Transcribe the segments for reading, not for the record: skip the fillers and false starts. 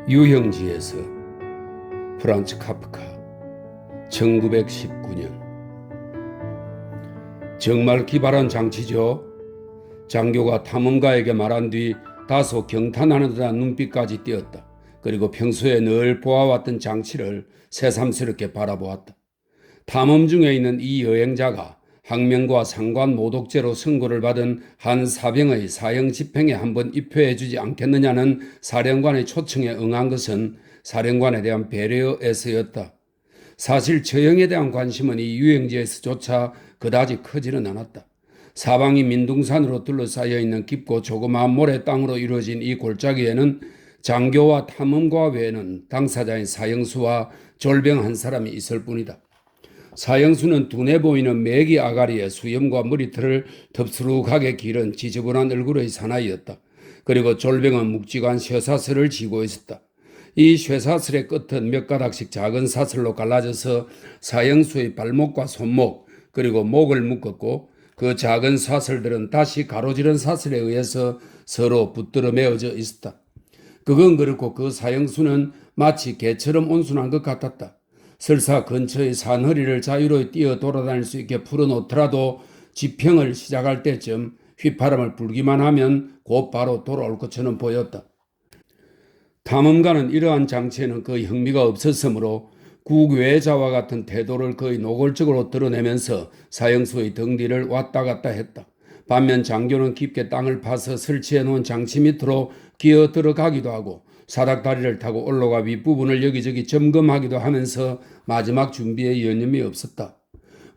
유형지에서 프란츠 카프카 1919년. 정말 기발한 장치죠. 장교가 탐험가에게 말한 뒤 다소 경탄하는 듯한 눈빛까지 띄었다. 그리고 평소에 늘 보아왔던 장치를 새삼스럽게 바라보았다. 탐험 중에 있는 이 여행자가 항명과 상관 모독죄로 선고를 받은 한 사병의 사형 집행에 한번 입회해주지 않겠느냐는 사령관의 초청에 응한 것은 사령관에 대한 배려에서였다. 사실 처형에 대한 관심은 이 유형지에서조차 그다지 크지는 않았다. 사방이 민둥산으로 둘러싸여 있는 깊고 조그마한 모래 땅으로 이루어진 이 골짜기에는 장교와 탐험가 외에는 당사자인 사형수와 졸병 한 사람이 있을 뿐이다. 사형수는 둔해 보이는 메기 아가리에 수염과 머리털을 덥수룩하게 기른 지저분한 얼굴의 사나이였다. 그리고 졸병은 묵직한 쇠사슬을 쥐고 있었다. 이 쇠사슬의 끝은 몇 가닥씩 작은 사슬로 갈라져서 사형수의 발목과 손목 그리고 목을 묶었고, 그 작은 사슬들은 다시 가로지른 사슬에 의해서 서로 붙들어 매어져 있었다. 그건 그렇고 그 사형수는 마치 개처럼 온순한 것 같았다. 설사 근처의 산허리를 자유로이 뛰어 돌아다닐 수 있게 풀어놓더라도 집행을 시작할 때쯤 휘파람을 불기만 하면 곧바로 돌아올 것처럼 보였다. 탐험가는 이러한 장치에는 거의 흥미가 없었으므로 국외자와 같은 태도를 거의 노골적으로 드러내면서 사형수의 등 뒤를 왔다 갔다 했다. 반면 장교는 깊게 땅을 파서 설치해 놓은 장치 밑으로 기어 들어가기도 하고 사닥다리를 타고 올라가 윗부분을 여기저기 점검하기도 하면서 마지막 준비에 여념이 없었다.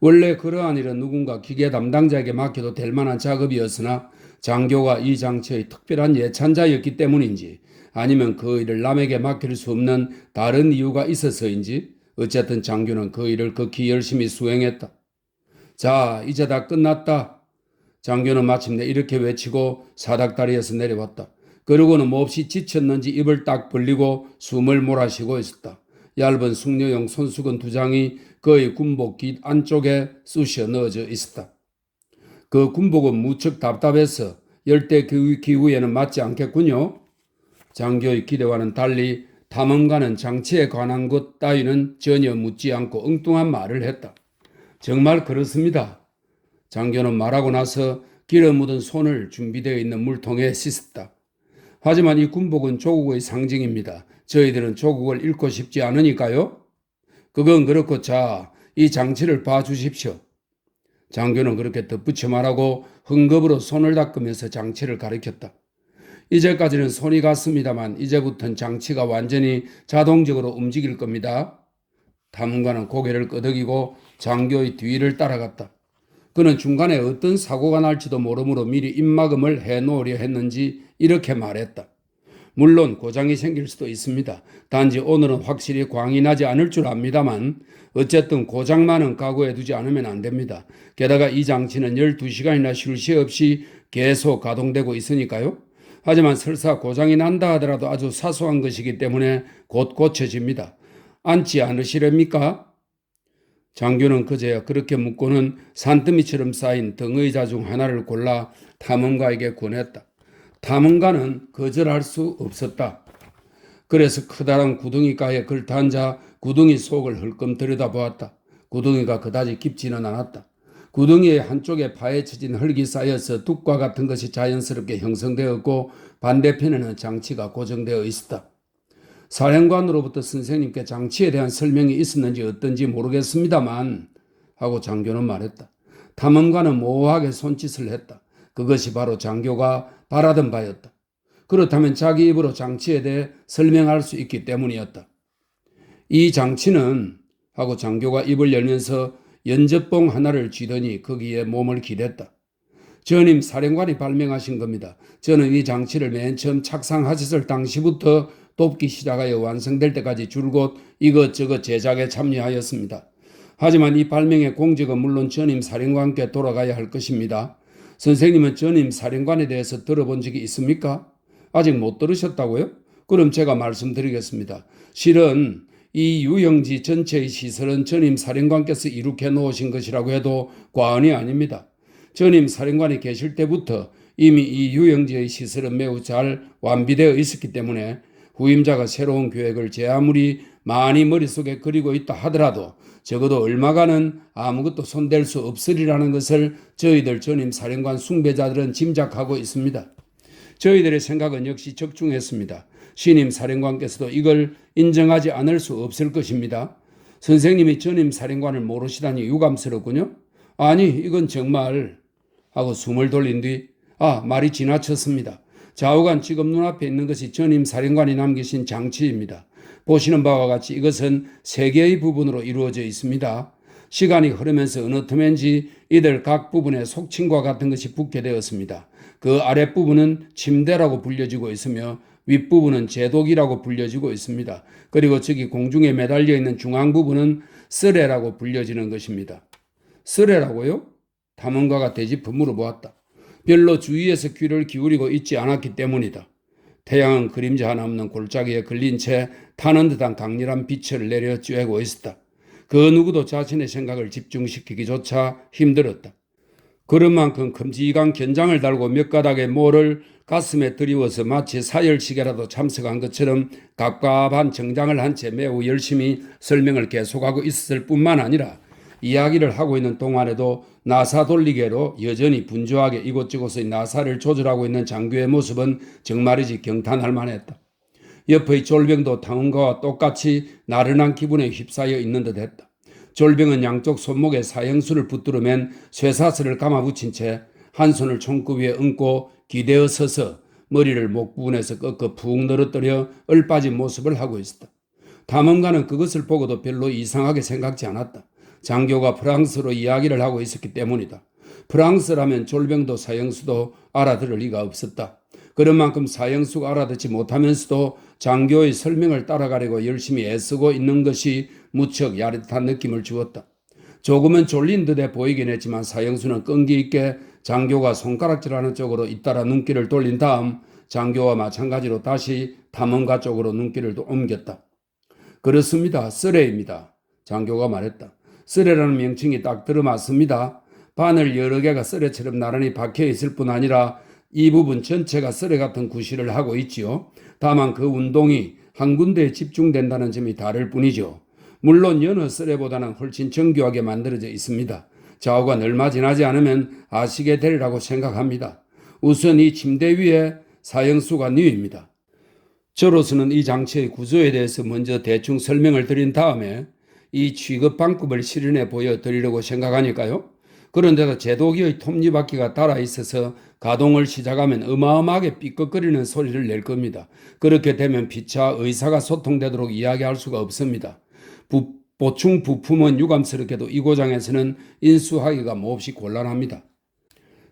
원래 그러한 일은 누군가 기계 담당자에게 맡겨도 될 만한 작업이었으나 장교가 이 장치의 특별한 예찬자였기 때문인지 아니면 그 일을 남에게 맡길 수 없는 다른 이유가 있어서인지 어쨌든 장교는 그 일을 극히 열심히 수행했다. 자, 이제 다 끝났다. 장교는 마침내 이렇게 외치고 사닥다리에서 내려왔다. 그러고는 몹시 지쳤는지 입을 딱 벌리고 숨을 몰아쉬고 있었다. 얇은 숙녀용 손수건 두 장이 그의 군복 깃 안쪽에 쑤셔 넣어져 있었다. 그 군복은 무척 답답해서 열대 기후에는 맞지 않겠군요. 장교의 기대와는 달리 탐험가는 장치에 관한 것 따위는 전혀 묻지 않고 엉뚱한 말을 했다. 정말 그렇습니다. 장교는 말하고 나서 기름 묻은 손을 준비되어 있는 물통에 씻었다. 하지만 이 군복은 조국의 상징입니다. 저희들은 조국을 잃고 싶지 않으니까요. 그건 그렇고 자, 이 장치를 봐주십시오. 장교는 그렇게 덧붙여 말하고 흥겁으로 손을 닦으면서 장치를 가리켰다. 이제까지는 손이 갔습니다만 이제부터는 장치가 완전히 자동적으로 움직일 겁니다. 탐험가는 고개를 끄덕이고 장교의 뒤를 따라갔다. 그는 중간에 어떤 사고가 날지도 모르므로 미리 입막음을 해놓으려 했는지 이렇게 말했다. 물론 고장이 생길 수도 있습니다. 단지 오늘은 확실히 광이 나지 않을 줄 압니다만 어쨌든 고장만은 각오해 두지 않으면 안 됩니다. 게다가 이 장치는 12시간이나 쉴 새 없이 계속 가동되고 있으니까요. 하지만 설사 고장이 난다 하더라도 아주 사소한 것이기 때문에 곧 고쳐집니다. 앉지 않으시렵니까? 장교는 그제야 그렇게 묻고는 산더미처럼 쌓인 등의자 중 하나를 골라 탐험가에게 권했다. 탐험가는 거절할 수 없었다. 그래서 커다란 구덩이가에 걸터앉아 구덩이 속을 흘끔 들여다보았다. 구덩이가 그다지 깊지는 않았다. 구덩이의 한쪽에 파헤쳐진 흙이 쌓여서 둑과 같은 것이 자연스럽게 형성되었고 반대편에는 장치가 고정되어 있었다. 사령관으로부터 선생님께 장치에 대한 설명이 있었는지 어떤지 모르겠습니다만 하고 장교는 말했다. 탐험가는 모호하게 손짓을 했다. 그것이 바로 장교가 바라던 바였다. 그렇다면 자기 입으로 장치에 대해 설명할 수 있기 때문이었다. 이 장치는 하고 장교가 입을 열면서 연접봉 하나를 쥐더니 거기에 몸을 기댔다. 전임 사령관이 발명하신 겁니다. 저는 이 장치를 맨 처음 착상하셨을 당시부터 돕기 시작하여 완성될 때까지 줄곧 이것저것 제작에 참여하였습니다. 하지만 이 발명의 공적은 물론 전임 사령관께 돌아가야 할 것입니다. 선생님은 전임 사령관에 대해서 들어본 적이 있습니까? 아직 못 들으셨다고요? 그럼 제가 말씀드리겠습니다. 실은 이 유형지 전체의 시설은 전임 사령관께서 이룩해 놓으신 것이라고 해도 과언이 아닙니다. 전임 사령관이 계실 때부터 이미 이 유형지의 시설은 매우 잘 완비되어 있었기 때문에 후임자가 새로운 계획을 제 아무리 많이 머릿속에 그리고 있다 하더라도 적어도 얼마간은 아무것도 손댈 수 없으리라는 것을 저희들 전임 사령관 숭배자들은 짐작하고 있습니다. 저희들의 생각은 역시 적중했습니다. 신임 사령관께서도 이걸 인정하지 않을 수 없을 것입니다. 선생님이 전임 사령관을 모르시다니 유감스럽군요. 아니, 이건 정말 하고 숨을 돌린 뒤 말이 지나쳤습니다. 좌우간 지금 눈앞에 있는 것이 전임 사령관이 남기신 장치입니다. 보시는 바와 같이 이것은 3개의 부분으로 이루어져 있습니다. 시간이 흐르면서 어느 틈엔지 이들 각 부분에 속칭과 같은 것이 붙게 되었습니다. 그 아랫부분은 침대라고 불려지고 있으며 윗부분은 제독이라고 불려지고 있습니다. 그리고 저기 공중에 매달려 있는 중앙 부분은 쓰레라고 불려지는 것입니다. 쓰레라고요? 탐험가가 되짚어 물어보았다. 별로 주위에서 귀를 기울이고 있지 않았기 때문이다. 태양은 그림자 하나 없는 골짜기에 걸린 채 타는 듯한 강렬한 빛을 내려 쬐고 있었다. 그 누구도 자신의 생각을 집중시키기조차 힘들었다. 그런 만큼 큼직한 견장을 달고 몇 가닥의 모를 가슴에 들이워서 마치 사열식에라도 참석한 것처럼 갑갑한 정장을 한 채 매우 열심히 설명을 계속하고 있었을 뿐만 아니라 이야기를 하고 있는 동안에도 나사 돌리개로 여전히 분주하게 이곳저곳의 나사를 조절하고 있는 장교의 모습은 정말이지 경탄할 만했다. 옆의 졸병도 탐험가와 똑같이 나른한 기분에 휩싸여 있는 듯 했다. 졸병은 양쪽 손목에 사형수를 붙들어 맨 쇠사슬을 감아붙인 채 한 손을 총구 위에 얹고 기대어 서서 머리를 목 부분에서 꺾어 푹 늘어뜨려 얼빠진 모습을 하고 있었다. 탐험가는 그것을 보고도 별로 이상하게 생각지 않았다. 장교가 프랑스로 이야기를 하고 있었기 때문이다. 프랑스라면 졸병도 사형수도 알아들을 리가 없었다. 그런 만큼 사형수가 알아듣지 못하면서도 장교의 설명을 따라가려고 열심히 애쓰고 있는 것이 무척 야릇한 느낌을 주었다. 조금은 졸린 듯해 보이긴 했지만 사형수는 끈기 있게 장교가 손가락질하는 쪽으로 잇따라 눈길을 돌린 다음 장교와 마찬가지로 다시 탐험가 쪽으로 눈길을 옮겼다. 그렇습니다. 쓰레입니다. 장교가 말했다. 쓰레라는 명칭이 딱 들어맞습니다. 바늘 여러 개가 쓰레처럼 나란히 박혀 있을 뿐 아니라 이 부분 전체가 쓰레 같은 구실을 하고 있지요. 다만 그 운동이 한 군데에 집중된다는 점이 다를 뿐이죠. 물론 여느 쓰레보다는 훨씬 정교하게 만들어져 있습니다. 좌우가 얼마 지나지 않으면 아시게 되리라고 생각합니다. 우선 이 침대 위에 사형수가 누입니다. 저로서는 이 장치의 구조에 대해서 먼저 대충 설명을 드린 다음에 이 취급 방법을 실현해 보여드리려고 생각하니까요. 그런데도 제독이의 톱니바퀴가 달아 있어서 가동을 시작하면 어마어마하게 삐걱거리는 소리를 낼 겁니다. 그렇게 되면 피차 의사가 소통되도록 이야기할 수가 없습니다. 보충 부품은 유감스럽게도 이 고장에서는 인수하기가 몹시 곤란합니다.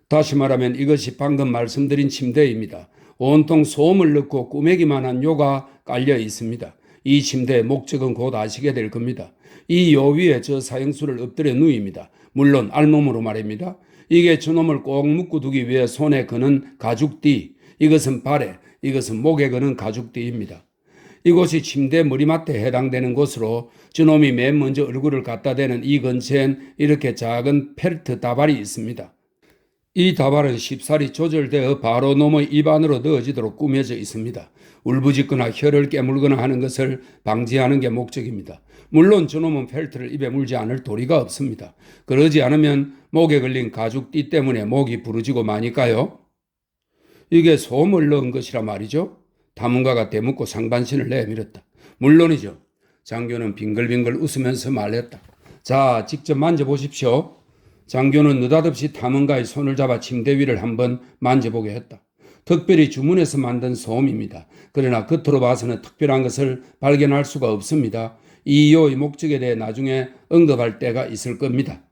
다시 말하면 이것이 방금 말씀드린 침대입니다. 온통 소음을 넣고 꾸매기만 한 요가 깔려 있습니다. 이 침대의 목적은 곧 아시게 될 겁니다. 이 요 위에 저 사형수를 엎드려 누입니다. 물론 알몸으로 말입니다. 이게 저놈을 꼭 묶고 두기 위해 손에 거는 가죽띠, 이것은 발에, 이것은 목에 거는 가죽띠입니다. 이곳이 침대 머리맡에 해당되는 곳으로 저놈이 맨 먼저 얼굴을 갖다 대는 이 근처엔 이렇게 작은 펠트 다발이 있습니다. 이 다발은 쉽사리 조절되어 바로 놈의 입 안으로 넣어지도록 꾸며져 있습니다. 울부짖거나 혀를 깨물거나 하는 것을 방지하는 게 목적입니다. 물론 저놈은 펠트를 입에 물지 않을 도리가 없습니다. 그러지 않으면 목에 걸린 가죽띠 때문에 목이 부러지고 마니까요. 이게 소음을 넣은 것이라 말이죠. 탐험가가 대묻고 상반신을 내밀었다. 물론이죠. 장교는 빙글빙글 웃으면서 말했다. 자, 직접 만져보십시오. 장교는 느닷없이 탐험가의 손을 잡아 침대 위를 한번 만져보게 했다. 특별히 주문해서 만든 소음입니다. 그러나 겉으로 봐서는 특별한 것을 발견할 수가 없습니다. 이 요의 목적에 대해 나중에 언급할 때가 있을 겁니다.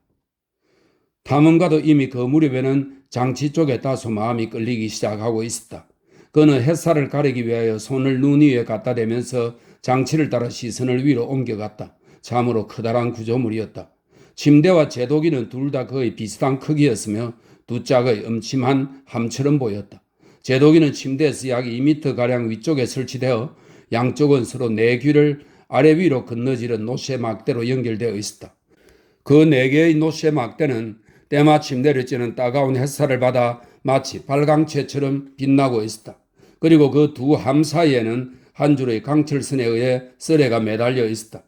탐험가도 이미 그 무렵에는 장치 쪽에 다소 마음이 끌리기 시작하고 있었다. 그는 햇살을 가리기 위하여 손을 눈 위에 갖다 대면서 장치를 따라 시선을 위로 옮겨갔다. 참으로 커다란 구조물이었다. 침대와 제독이는 둘 다 거의 비슷한 크기였으며 두 짝의 음침한 함처럼 보였다. 제독이는 침대에서 약 2m가량 위쪽에 설치되어 양쪽은 서로 네 귀를 아래 위로 건너지른 노쇠 막대로 연결되어 있었다. 그 네 개의 노쇠 막대는 때마침 내려지는 따가운 햇살을 받아 마치 발광체처럼 빛나고 있었다. 그리고 그 두 함 사이에는 한 줄의 강철선에 의해 썰애가 매달려 있었다.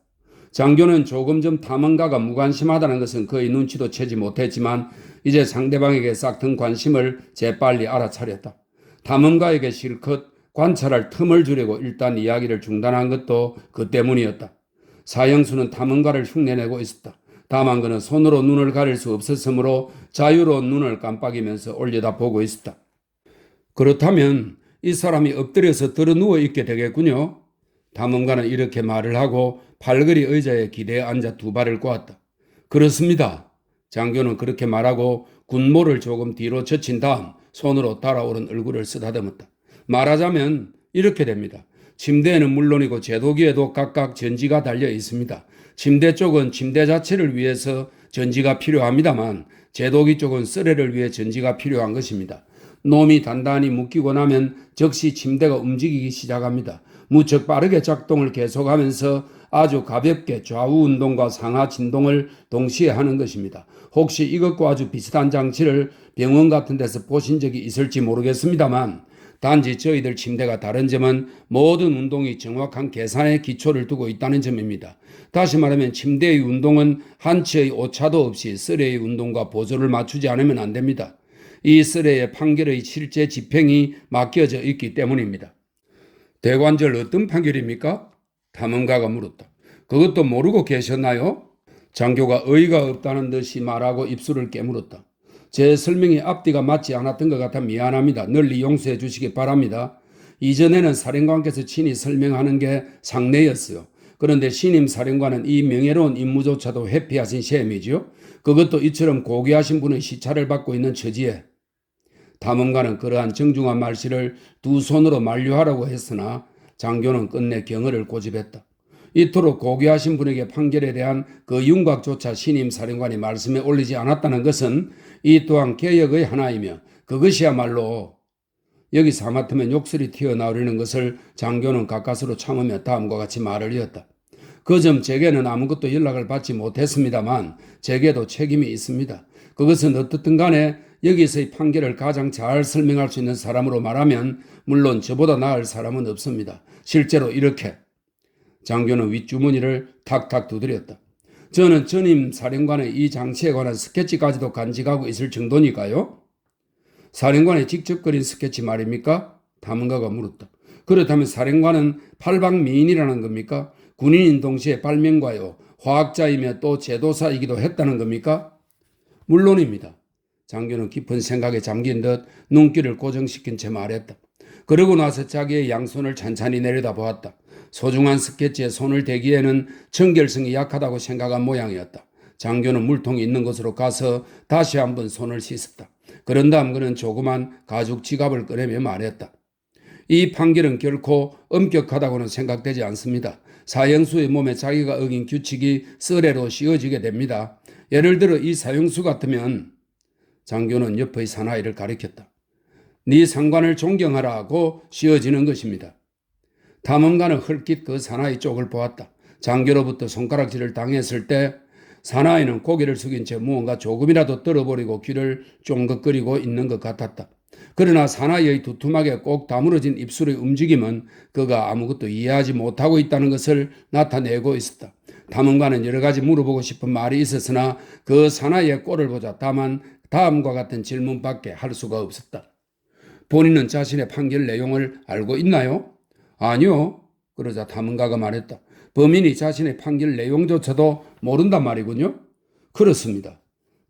장교는 조금 전 탐험가가 무관심하다는 것은 거의 눈치도 채지 못했지만 이제 상대방에게 싹튼 관심을 재빨리 알아차렸다. 탐험가에게 실컷 관찰할 틈을 주려고 일단 이야기를 중단한 것도 그 때문이었다. 사형수는 탐험가를 흉내내고 있었다. 다만 그는 손으로 눈을 가릴 수 없었으므로 자유로운 눈을 깜빡이면서 올려다보고 있었다. 그렇다면 이 사람이 엎드려서 들어누워 있게 되겠군요. 탐험가는 이렇게 말을 하고 팔걸이 의자에 기대어 앉아 두 발을 꼬았다. 그렇습니다. 장교는 그렇게 말하고 군모를 조금 뒤로 젖힌 다음 손으로 달아오른 얼굴을 쓰다듬었다. 말하자면 이렇게 됩니다. 침대에는 물론이고 제도기에도 각각 전지가 달려 있습니다. 침대 쪽은 침대 자체를 위해서 전지가 필요합니다만 제도기 쪽은 썰애를 위해 전지가 필요한 것입니다. 놈이 단단히 묶이고 나면 즉시 침대가 움직이기 시작합니다. 무척 빠르게 작동을 계속하면서 아주 가볍게 좌우 운동과 상하 진동을 동시에 하는 것입니다. 혹시 이것과 아주 비슷한 장치를 병원 같은 데서 보신 적이 있을지 모르겠습니다만 단지 저희들 침대가 다른 점은 모든 운동이 정확한 계산의 기초를 두고 있다는 점입니다. 다시 말하면 침대의 운동은 한치의 오차도 없이 썰애의 운동과 보조를 맞추지 않으면 안 됩니다. 이 썰애의 판결의 실제 집행이 맡겨져 있기 때문입니다. 대관절 어떤 판결입니까? 탐험가가 물었다. 그것도 모르고 계셨나요? 장교가 어이가 없다는 듯이 말하고 입술을 깨물었다. 제 설명이 앞뒤가 맞지 않았던 것 같아 미안합니다. 널리 용서해 주시기 바랍니다. 이전에는 사령관께서 친히 설명하는 게 상례였어요. 그런데 신임 사령관은 이 명예로운 임무조차도 회피하신 셈이지요. 그것도 이처럼 고귀하신 분의 시차를 받고 있는 처지에 탐험가는 그러한 정중한 말씨를 두 손으로 만류하라고 했으나 장교는 끝내 경의를 고집했다. 이토록 고귀하신 분에게 판결에 대한 그 윤곽조차 신임 사령관이 말씀에 올리지 않았다는 것은 이 또한 개혁의 하나이며 그것이야말로 여기서 하마터면 욕설이 튀어나오려는 것을 장교는 가까스로 참으며 다음과 같이 말을 이었다. 그 점 제게는 아무것도 연락을 받지 못했습니다만 제게도 책임이 있습니다. 그것은 어떻든 간에 여기서의 판결을 가장 잘 설명할 수 있는 사람으로 말하면 물론 저보다 나을 사람은 없습니다. 실제로 이렇게 장교는 윗주머니를 탁탁 두드렸다. 저는 전임 사령관의 이 장치에 관한 스케치까지도 간직하고 있을 정도니까요. 사령관이 직접 그린 스케치 말입니까? 탐험가가 물었다. 그렇다면 사령관은 팔방미인이라는 겁니까? 군인인 동시에 발명가요, 화학자이며 또 제도사이기도 했다는 겁니까? 물론입니다. 장교는 깊은 생각에 잠긴 듯 눈길을 고정시킨 채 말했다. 그러고 나서 자기의 양손을 찬찬히 내려다보았다. 소중한 스케치에 손을 대기에는 청결성이 약하다고 생각한 모양이었다. 장교는 물통이 있는 곳으로 가서 다시 한번 손을 씻었다. 그런 다음 그는 조그만 가죽 지갑을 꺼내며 말했다. 이 판결은 결코 엄격하다고는 생각되지 않습니다. 사형수의 몸에 자기가 어긴 규칙이 썰애로 씌워지게 됩니다. 예를 들어 이 사형수 같으면 장교는 옆의 사나이를 가리켰다. 네 상관을 존경하라고 씌워지는 것입니다. 탐험가는 헐깃 그 사나이 쪽을 보았다. 장교로부터 손가락질을 당했을 때 사나이는 고개를 숙인 채 무언가 조금이라도 떨어버리고 귀를 쫑긋거리고 있는 것 같았다. 그러나 사나이의 두툼하게 꼭 다물어진 입술의 움직임은 그가 아무것도 이해하지 못하고 있다는 것을 나타내고 있었다. 탐험가는 여러 가지 물어보고 싶은 말이 있었으나 그 사나이의 꼴을 보자 다만 다음과 같은 질문밖에 할 수가 없었다. 본인은 자신의 판결 내용을 알고 있나요? 아니요. 그러자 탐험가가 말했다. 범인이 자신의 판결 내용조차도 모른단 말이군요. 그렇습니다.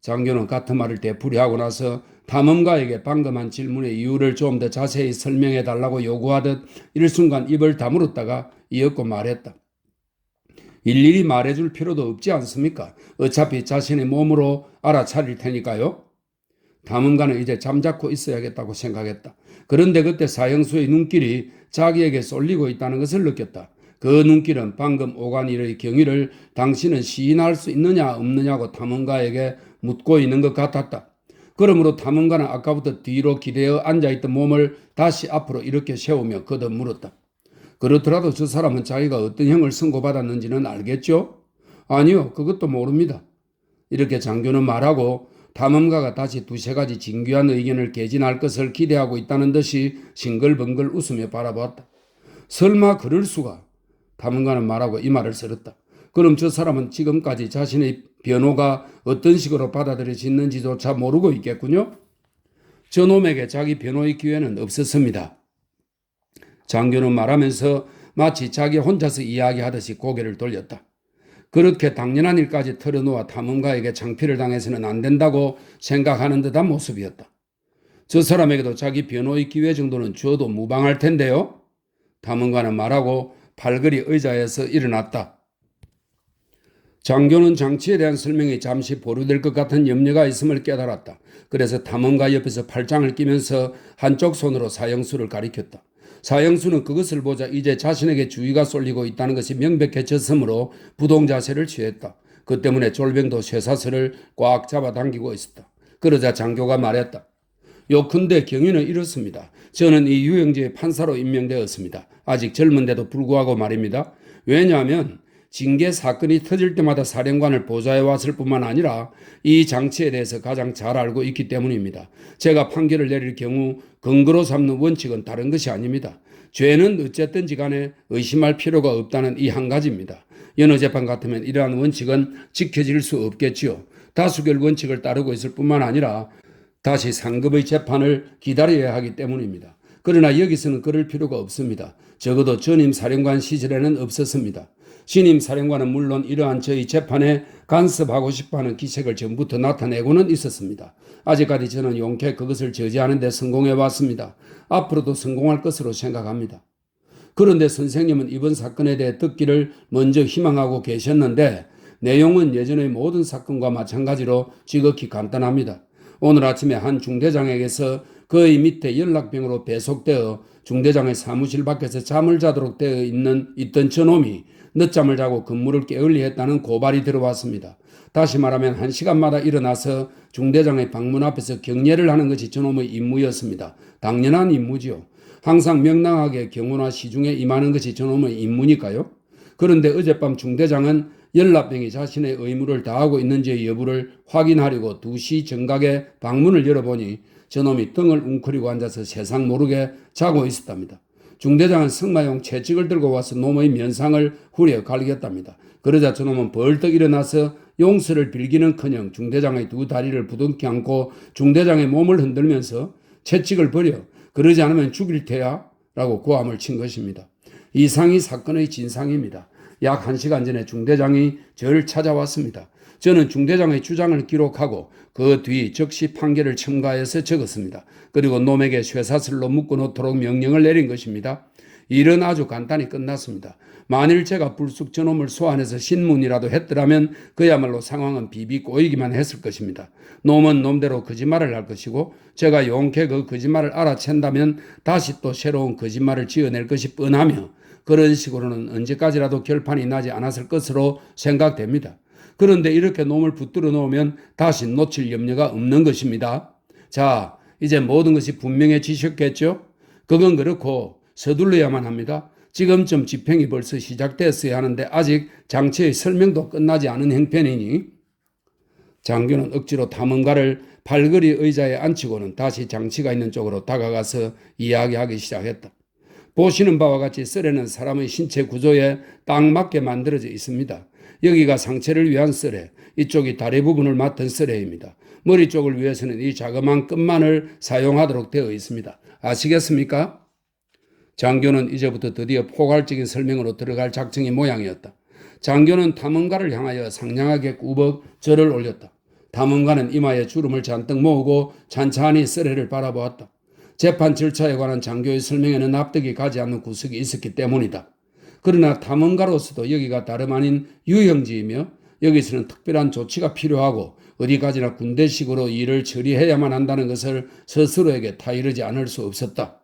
장교는 같은 말을 되풀이하고 나서 탐험가에게 방금 한 질문의 이유를 좀 더 자세히 설명해 달라고 요구하듯 일순간 입을 다물었다가 이었고 말했다. 일일이 말해줄 필요도 없지 않습니까? 어차피 자신의 몸으로 알아차릴 테니까요. 탐험가는 이제 잠자코 있어야겠다고 생각했다. 그런데 그때 사형수의 눈길이 자기에게 쏠리고 있다는 것을 느꼈다. 그 눈길은 방금 오간 일의 경위를 당신은 시인할 수 있느냐 없느냐고 탐험가에게 묻고 있는 것 같았다. 그러므로 탐험가는 아까부터 뒤로 기대어 앉아있던 몸을 다시 앞으로 이렇게 세우며 거듭 물었다. 그렇더라도 저 사람은 자기가 어떤 형을 선고받았는지는 알겠죠? 아니요, 그것도 모릅니다. 이렇게 장교는 말하고 탐험가가 다시 두세 가지 진귀한 의견을 개진할 것을 기대하고 있다는 듯이 싱글벙글 웃으며 바라보았다. 설마 그럴 수가? 탐험가는 말하고 이 말을 쓸었다. 그럼 저 사람은 지금까지 자신의 변호가 어떤 식으로 받아들여지는지조차 모르고 있겠군요. 저놈에게 자기 변호의 기회는 없었습니다. 장교는 말하면서 마치 자기 혼자서 이야기하듯이 고개를 돌렸다. 그렇게 당연한 일까지 털어놓아 탐험가에게 창피를 당해서는 안 된다고 생각하는 듯한 모습이었다. 저 사람에게도 자기 변호의 기회 정도는 줘도 무방할 텐데요. 탐험가는 말하고 팔걸이 의자에서 일어났다. 장교는 장치에 대한 설명이 잠시 보류될 것 같은 염려가 있음을 깨달았다. 그래서 탐험가 옆에서 팔짱을 끼면서 한쪽 손으로 사형수를 가리켰다. 사형수는 그것을 보자 이제 자신에게 주의가 쏠리고 있다는 것이 명백해졌으므로 부동 자세를 취했다. 그 때문에 졸병도 쇠사슬을 꽉 잡아당기고 있었다. 그러자 장교가 말했다. 요컨대 경위는 이렇습니다. 저는 이 유형지의 판사로 임명되었습니다. 아직 젊은데도 불구하고 말입니다. 왜냐하면 징계 사건이 터질 때마다 사령관을 보좌해 왔을 뿐만 아니라 이 장치에 대해서 가장 잘 알고 있기 때문입니다. 제가 판결을 내릴 경우 근거로 삼는 원칙은 다른 것이 아닙니다. 죄는 어쨌든지 간에 의심할 필요가 없다는 이 한 가지입니다. 여느 재판 같으면 이러한 원칙은 지켜질 수 없겠지요. 다수결 원칙을 따르고 있을 뿐만 아니라 다시 상급의 재판을 기다려야 하기 때문입니다. 그러나 여기서는 그럴 필요가 없습니다. 적어도 전임 사령관 시절에는 없었습니다. 신임 사령관은 물론 이러한 저희 재판에 간섭하고 싶어하는 기색을 전부터 나타내고는 있었습니다. 아직까지 저는 용케 그것을 저지하는 데 성공해 왔습니다. 앞으로도 성공할 것으로 생각합니다. 그런데 선생님은 이번 사건에 대해 듣기를 먼저 희망하고 계셨는데 내용은 예전의 모든 사건과 마찬가지로 지극히 간단합니다. 오늘 아침에 한 중대장에게서 그의 밑에 연락병으로 배속되어 중대장의 사무실 밖에서 잠을 자도록 되어 있던 저놈이 늦잠을 자고 근무를 게을리 했다는 고발이 들어왔습니다. 다시 말하면 1시간마다 일어나서 중대장의 방문 앞에서 경례를 하는 것이 저놈의 임무였습니다. 당연한 임무지요. 항상 명랑하게 경호나 시중에 임하는 것이 저놈의 임무니까요. 그런데 어젯밤 중대장은 연락병이 자신의 의무를 다하고 있는지의 여부를 확인하려고 2시 정각에 방문을 열어보니 저놈이 등을 웅크리고 앉아서 세상 모르게 자고 있었답니다. 중대장은 승마용 채찍을 들고 와서 놈의 면상을 후려 갈겼답니다. 그러자 저놈은 벌떡 일어나서 용서를 빌기는커녕 중대장의 두 다리를 부둥켜 안고 중대장의 몸을 흔들면서 채찍을 버려 그러지 않으면 죽일 테야 라고 고함을 친 것입니다. 이상이 사건의 진상입니다. 약 1시간 전에 중대장이 저를 찾아왔습니다. 저는 중대장의 주장을 기록하고 그 뒤 즉시 판결을 첨가해서 적었습니다. 그리고 놈에게 쇠사슬로 묶어놓도록 명령을 내린 것입니다. 일은 아주 간단히 끝났습니다. 만일 제가 불쑥 저놈을 소환해서 신문이라도 했더라면 그야말로 상황은 비비 꼬이기만 했을 것입니다. 놈은 놈대로 거짓말을 할 것이고 제가 용케 그 거짓말을 알아챈다면 다시 또 새로운 거짓말을 지어낼 것이 뻔하며 그런 식으로는 언제까지라도 결판이 나지 않았을 것으로 생각됩니다. 그런데 이렇게 놈을 붙들어 놓으면 다시 놓칠 염려가 없는 것입니다. 자, 이제 모든 것이 분명해지셨겠죠? 그건 그렇고 서둘러야만 합니다. 지금쯤 집행이 벌써 시작됐어야 하는데 아직 장치의 설명도 끝나지 않은 형편이니 장교는 억지로 탐험가를 팔걸이 의자에 앉히고는 다시 장치가 있는 쪽으로 다가가서 이야기하기 시작했다. 보시는 바와 같이 썰에는 사람의 신체 구조에 딱 맞게 만들어져 있습니다. 여기가 상체를 위한 썰에, 이쪽이 다리 부분을 맡은 썰에입니다. 머리 쪽을 위해서는 이 자그마한 끝만을 사용하도록 되어 있습니다. 아시겠습니까? 장교는 이제부터 드디어 포괄적인 설명으로 들어갈 작정의 모양이었다. 장교는 탐험가를 향하여 상냥하게 꾸벅 절을 올렸다. 탐험가는 이마에 주름을 잔뜩 모으고 찬찬히 썰에를 바라보았다. 재판 절차에 관한 장교의 설명에는 납득이 가지 않는 구석이 있었기 때문이다. 그러나 탐험가로서도 여기가 다름 아닌 유형지이며 여기서는 특별한 조치가 필요하고 어디까지나 군대식으로 일을 처리해야만 한다는 것을 스스로에게 타이르지 않을 수 없었다.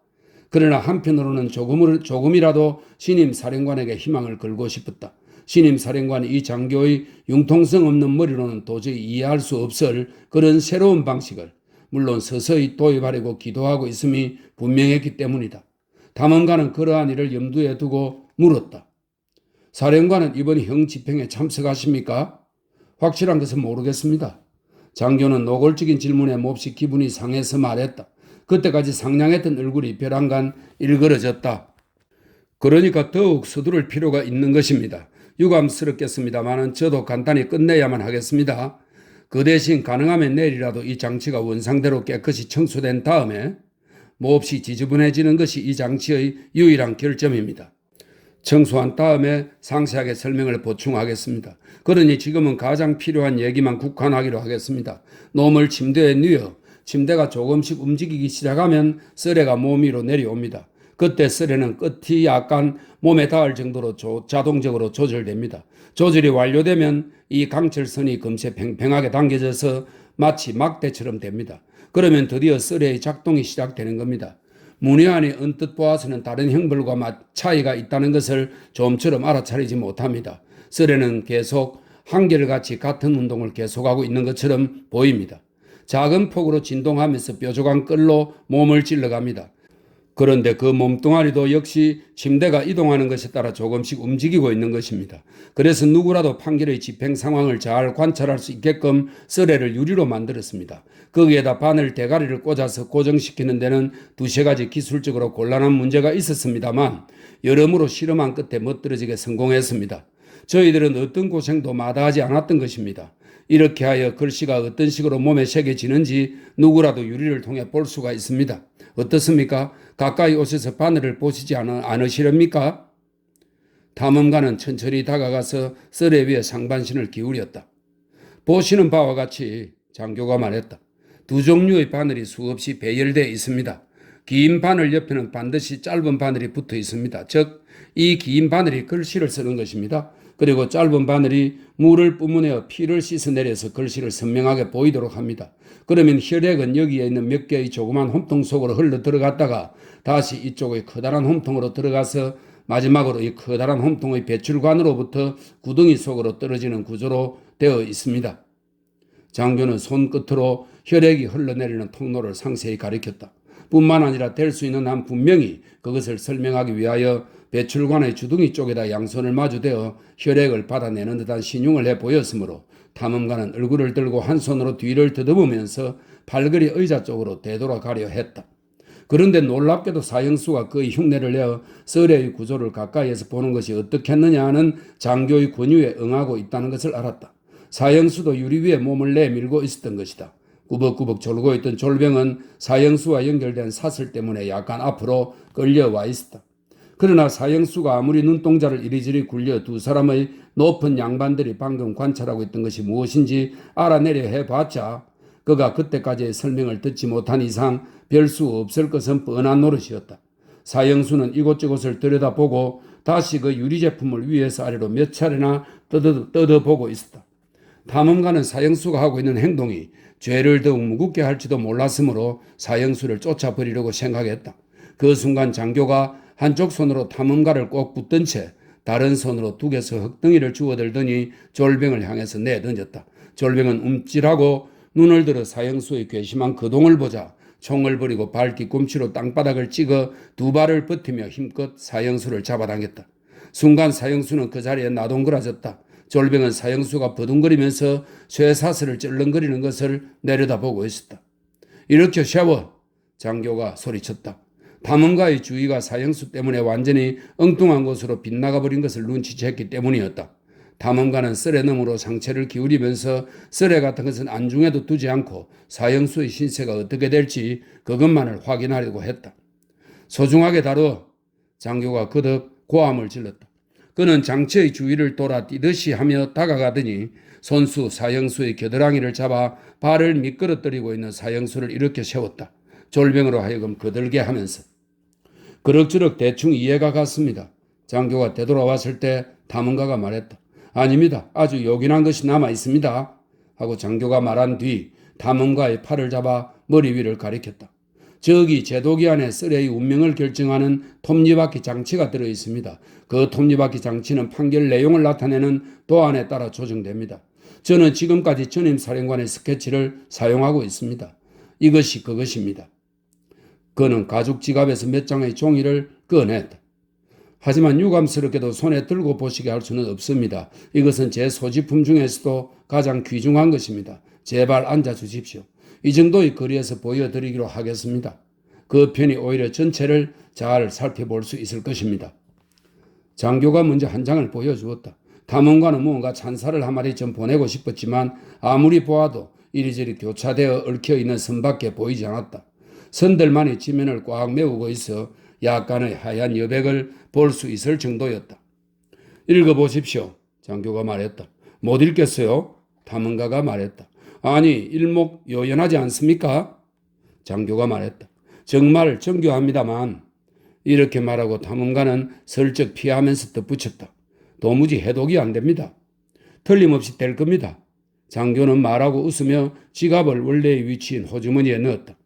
그러나 한편으로는 조금이라도 신임 사령관에게 희망을 걸고 싶었다. 신임 사령관이 이 장교의 융통성 없는 머리로는 도저히 이해할 수 없을 그런 새로운 방식을 물론 서서히 도입하려고 기도하고 있음이 분명했기 때문이다. 탐험가는 그러한 일을 염두에 두고 물었다. 사령관은 이번 형 집행에 참석하십니까? 확실한 것은 모르겠습니다. 장교는 노골적인 질문에 몹시 기분이 상해서 말했다. 그때까지 상냥했던 얼굴이 벼랑간 일그러졌다. 그러니까 더욱 서두를 필요가 있는 것입니다. 유감스럽겠습니다만 저도 간단히 끝내야만 하겠습니다. 그 대신 가능하면 내일이라도 이 장치가 원상대로 깨끗이 청소된 다음에 몹시 지저분해지는 것이 이 장치의 유일한 결점입니다. 청소한 다음에 상세하게 설명을 보충하겠습니다. 그러니 지금은 가장 필요한 얘기만 국한하기로 하겠습니다. 놈을 침대에 뉘어 침대가 조금씩 움직이기 시작하면 썰애가 몸 위로 내려옵니다. 그때 썰애는 끝이 약간 몸에 닿을 정도로 자동적으로 조절됩니다. 조절이 완료되면 이 강철선이 금세 팽팽하게 당겨져서 마치 막대처럼 됩니다. 그러면 드디어 썰애의 작동이 시작되는 겁니다. 문외한이 언뜻 보아서는 다른 형벌과 차이가 있다는 것을 좀처럼 알아차리지 못합니다. 썰애는 계속 한결같이 같은 운동을 계속하고 있는 것처럼 보입니다. 작은 폭으로 진동하면서 뾰족한 끌로 몸을 찔러갑니다. 그런데 그 몸뚱아리도 역시 침대가 이동하는 것에 따라 조금씩 움직이고 있는 것입니다. 그래서 누구라도 판결의 집행 상황을 잘 관찰할 수 있게끔 썰애를 유리로 만들었습니다. 거기에다 바늘 대가리를 꽂아서 고정시키는 데는 두세 가지 기술적으로 곤란한 문제가 있었습니다만 여러모로 실험한 끝에 멋들어지게 성공했습니다. 저희들은 어떤 고생도 마다하지 않았던 것입니다. 이렇게 하여 글씨가 어떤 식으로 몸에 새겨지는지 누구라도 유리를 통해 볼 수가 있습니다. 어떻습니까? 가까이 오셔서 바늘을 보시지 않으시렵니까? 탐험가는 천천히 다가가서 썰에 위에 상반신을 기울였다. 보시는 바와 같이 장교가 말했다. 두 종류의 바늘이 수없이 배열되어 있습니다. 긴 바늘 옆에는 반드시 짧은 바늘이 붙어 있습니다. 즉, 이 긴 바늘이 글씨를 쓰는 것입니다. 그리고 짧은 바늘이 물을 뿜어내어 피를 씻어내려서 글씨를 선명하게 보이도록 합니다. 그러면 혈액은 여기에 있는 몇 개의 조그만 홈통 속으로 흘러 들어갔다가 다시 이쪽의 커다란 홈통으로 들어가서 마지막으로 이 커다란 홈통의 배출관으로부터 구덩이 속으로 떨어지는 구조로 되어 있습니다. 장교는 손끝으로 혈액이 흘러내리는 통로를 상세히 가리켰다. 뿐만 아니라 될 수 있는 한 분명히 그것을 설명하기 위하여 배출관의 주둥이 쪽에다 양손을 마주대어 혈액을 받아내는 듯한 신용을 해 보였으므로 탐험가는 얼굴을 들고 한 손으로 뒤를 더듬으면서 팔걸이 의자 쪽으로 되돌아가려 했다. 그런데 놀랍게도 사형수가 그의 흉내를 내어 썰애의 구조를 가까이에서 보는 것이 어떻겠느냐 하는 장교의 권유에 응하고 있다는 것을 알았다. 사형수도 유리 위에 몸을 내밀고 있었던 것이다. 꾸벅꾸벅 졸고 있던 졸병은 사형수와 연결된 사슬 때문에 약간 앞으로 끌려와 있었다. 그러나 사형수가 아무리 눈동자를 이리저리 굴려 두 사람의 높은 양반들이 방금 관찰하고 있던 것이 무엇인지 알아내려 해봤자 그가 그때까지의 설명을 듣지 못한 이상 별 수 없을 것은 뻔한 노릇이었다. 사형수는 이곳저곳을 들여다보고 다시 그 유리 제품을 위에서 아래로 몇 차례나 뜯어보고 있었다. 탐험가는 사형수가 하고 있는 행동이 죄를 더욱 무겁게 할지도 몰랐으므로 사형수를 쫓아버리려고 생각했다. 그 순간 장교가 한쪽 손으로 탐험가를 꼭 붙든 채 다른 손으로 둑에서 흙덩이를 주워들더니 졸병을 향해서 내던졌다. 졸병은 움찔하고 눈을 들어 사형수의 괘씸한 거동을 보자 총을 버리고 발 뒤꿈치로 땅바닥을 찍어 두 발을 버티며 힘껏 사형수를 잡아당겼다. 순간 사형수는 그 자리에 나동그라졌다. 졸병은 사형수가 버둥거리면서 쇠사슬을 쩔렁거리는 것을 내려다보고 있었다. 이렇게 샤워! 장교가 소리쳤다. 탐험가의 주의가 사형수 때문에 완전히 엉뚱한 곳으로 빗나가버린 것을 눈치챘기 때문이었다. 탐험가는 썰애너머로 상체를 기울이면서 썰애 같은 것은 안중에도 두지 않고 사형수의 신세가 어떻게 될지 그것만을 확인하려고 했다. 소중하게 다뤄. 장교가 거듭 고함을 질렀다. 그는 장치의 주위를 돌아 뛰듯이 하며 다가가더니 손수 사형수의 겨드랑이를 잡아 발을 미끄러뜨리고 있는 사형수를 일으켜 세웠다. 졸병으로 하여금 거들게 하면서. 그럭저럭 대충 이해가 갔습니다. 장교가 되돌아왔을 때 탐험가가 말했다. 아닙니다. 아주 요긴한 것이 남아 있습니다. 하고 장교가 말한 뒤 탐험가의 팔을 잡아 머리 위를 가리켰다. 저기 제도기 안에 썰애의 운명을 결정하는 톱니바퀴 장치가 들어 있습니다. 그 톱니바퀴 장치는 판결 내용을 나타내는 도안에 따라 조정됩니다. 저는 지금까지 전임 사령관의 스케치를 사용하고 있습니다. 이것이 그것입니다. 그는 가죽 지갑에서 몇 장의 종이를 꺼냈다. 하지만 유감스럽게도 손에 들고 보시게 할 수는 없습니다. 이것은 제 소지품 중에서도 가장 귀중한 것입니다. 제발 앉아 주십시오. 이 정도의 거리에서 보여드리기로 하겠습니다. 그 편이 오히려 전체를 잘 살펴볼 수 있을 것입니다. 장교가 먼저 한 장을 보여주었다. 탐험가는 무언가 찬사를 한 마디 좀 보내고 싶었지만 아무리 보아도 이리저리 교차되어 얽혀있는 선밖에 보이지 않았다. 선들만이 지면을 꽉 메우고 있어 약간의 하얀 여백을 볼 수 있을 정도였다. 읽어보십시오. 장교가 말했다. 못 읽겠어요? 탐험가가 말했다. 아니, 일목요연하지 않습니까? 장교가 말했다. 정말 정교합니다만. 이렇게 말하고 탐험가는 슬쩍 피하면서 덧붙였다. 도무지 해독이 안 됩니다. 틀림없이 될 겁니다. 장교는 말하고 웃으며 지갑을 원래의 위치인 호주머니에 넣었다.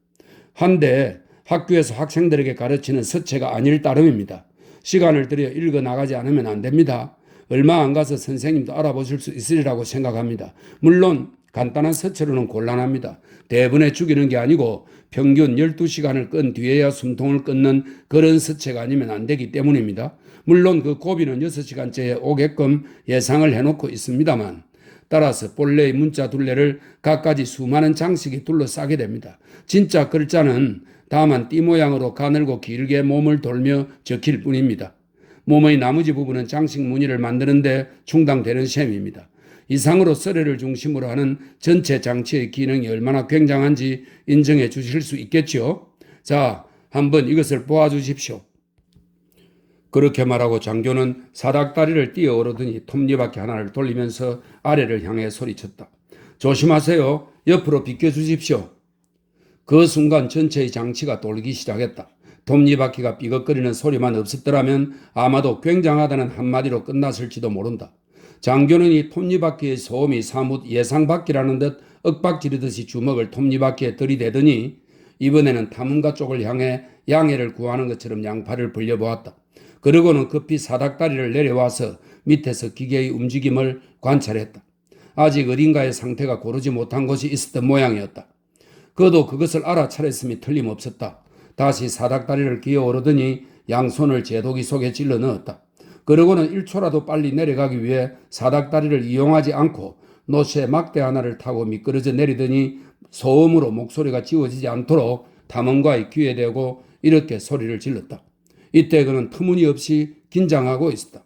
한데 학교에서 학생들에게 가르치는 서체가 아닐 따름입니다. 시간을 들여 읽어 나가지 않으면 안 됩니다. 얼마 안 가서 선생님도 알아보실 수 있으리라고 생각합니다. 물론 간단한 서체로는 곤란합니다. 대본에 죽이는 게 아니고 평균 12시간을 끈 뒤에야 숨통을 끊는 그런 서체가 아니면 안 되기 때문입니다. 물론 그 고비는 6시간째에 오게끔 예상을 해놓고 있습니다만 따라서 본래의 문자 둘레를 갖가지 수많은 장식이 둘러싸게 됩니다. 진짜 글자는 다만 띠 모양으로 가늘고 길게 몸을 돌며 적힐 뿐입니다. 몸의 나머지 부분은 장식 무늬를 만드는데 충당되는 셈입니다. 이상으로 썰애를 중심으로 하는 전체 장치의 기능이 얼마나 굉장한지 인정해 주실 수 있겠죠? 자, 한번 이것을 보아주십시오. 그렇게 말하고 장교는 사닥다리를 뛰어 오르더니 톱니바퀴 하나를 돌리면서 아래를 향해 소리쳤다. 조심하세요. 옆으로 비켜주십시오. 그 순간 전체의 장치가 돌기 시작했다. 톱니바퀴가 삐걱거리는 소리만 없었더라면 아마도 굉장하다는 한마디로 끝났을지도 모른다. 장교는 이 톱니바퀴의 소음이 사뭇 예상 밖이라는 듯 윽박지르듯이 주먹을 톱니바퀴에 들이대더니 이번에는 탐험가 쪽을 향해 양해를 구하는 것처럼 양팔을 벌려보았다. 그러고는 급히 사닥다리를 내려와서 밑에서 기계의 움직임을 관찰했다. 아직 어딘가의 상태가 고르지 못한 곳이 있었던 모양이었다. 그도 그것을 알아차렸음이 틀림없었다. 다시 사닥다리를 기어오르더니 양손을 제도기 속에 찔러 넣었다. 그러고는 1초라도 빨리 내려가기 위해 사닥다리를 이용하지 않고 노쇠 막대 하나를 타고 미끄러져 내리더니 소음으로 목소리가 지워지지 않도록 탐험가의 귀에 대고 이렇게 소리를 질렀다. 이때 그는 터무니없이 긴장하고 있었다.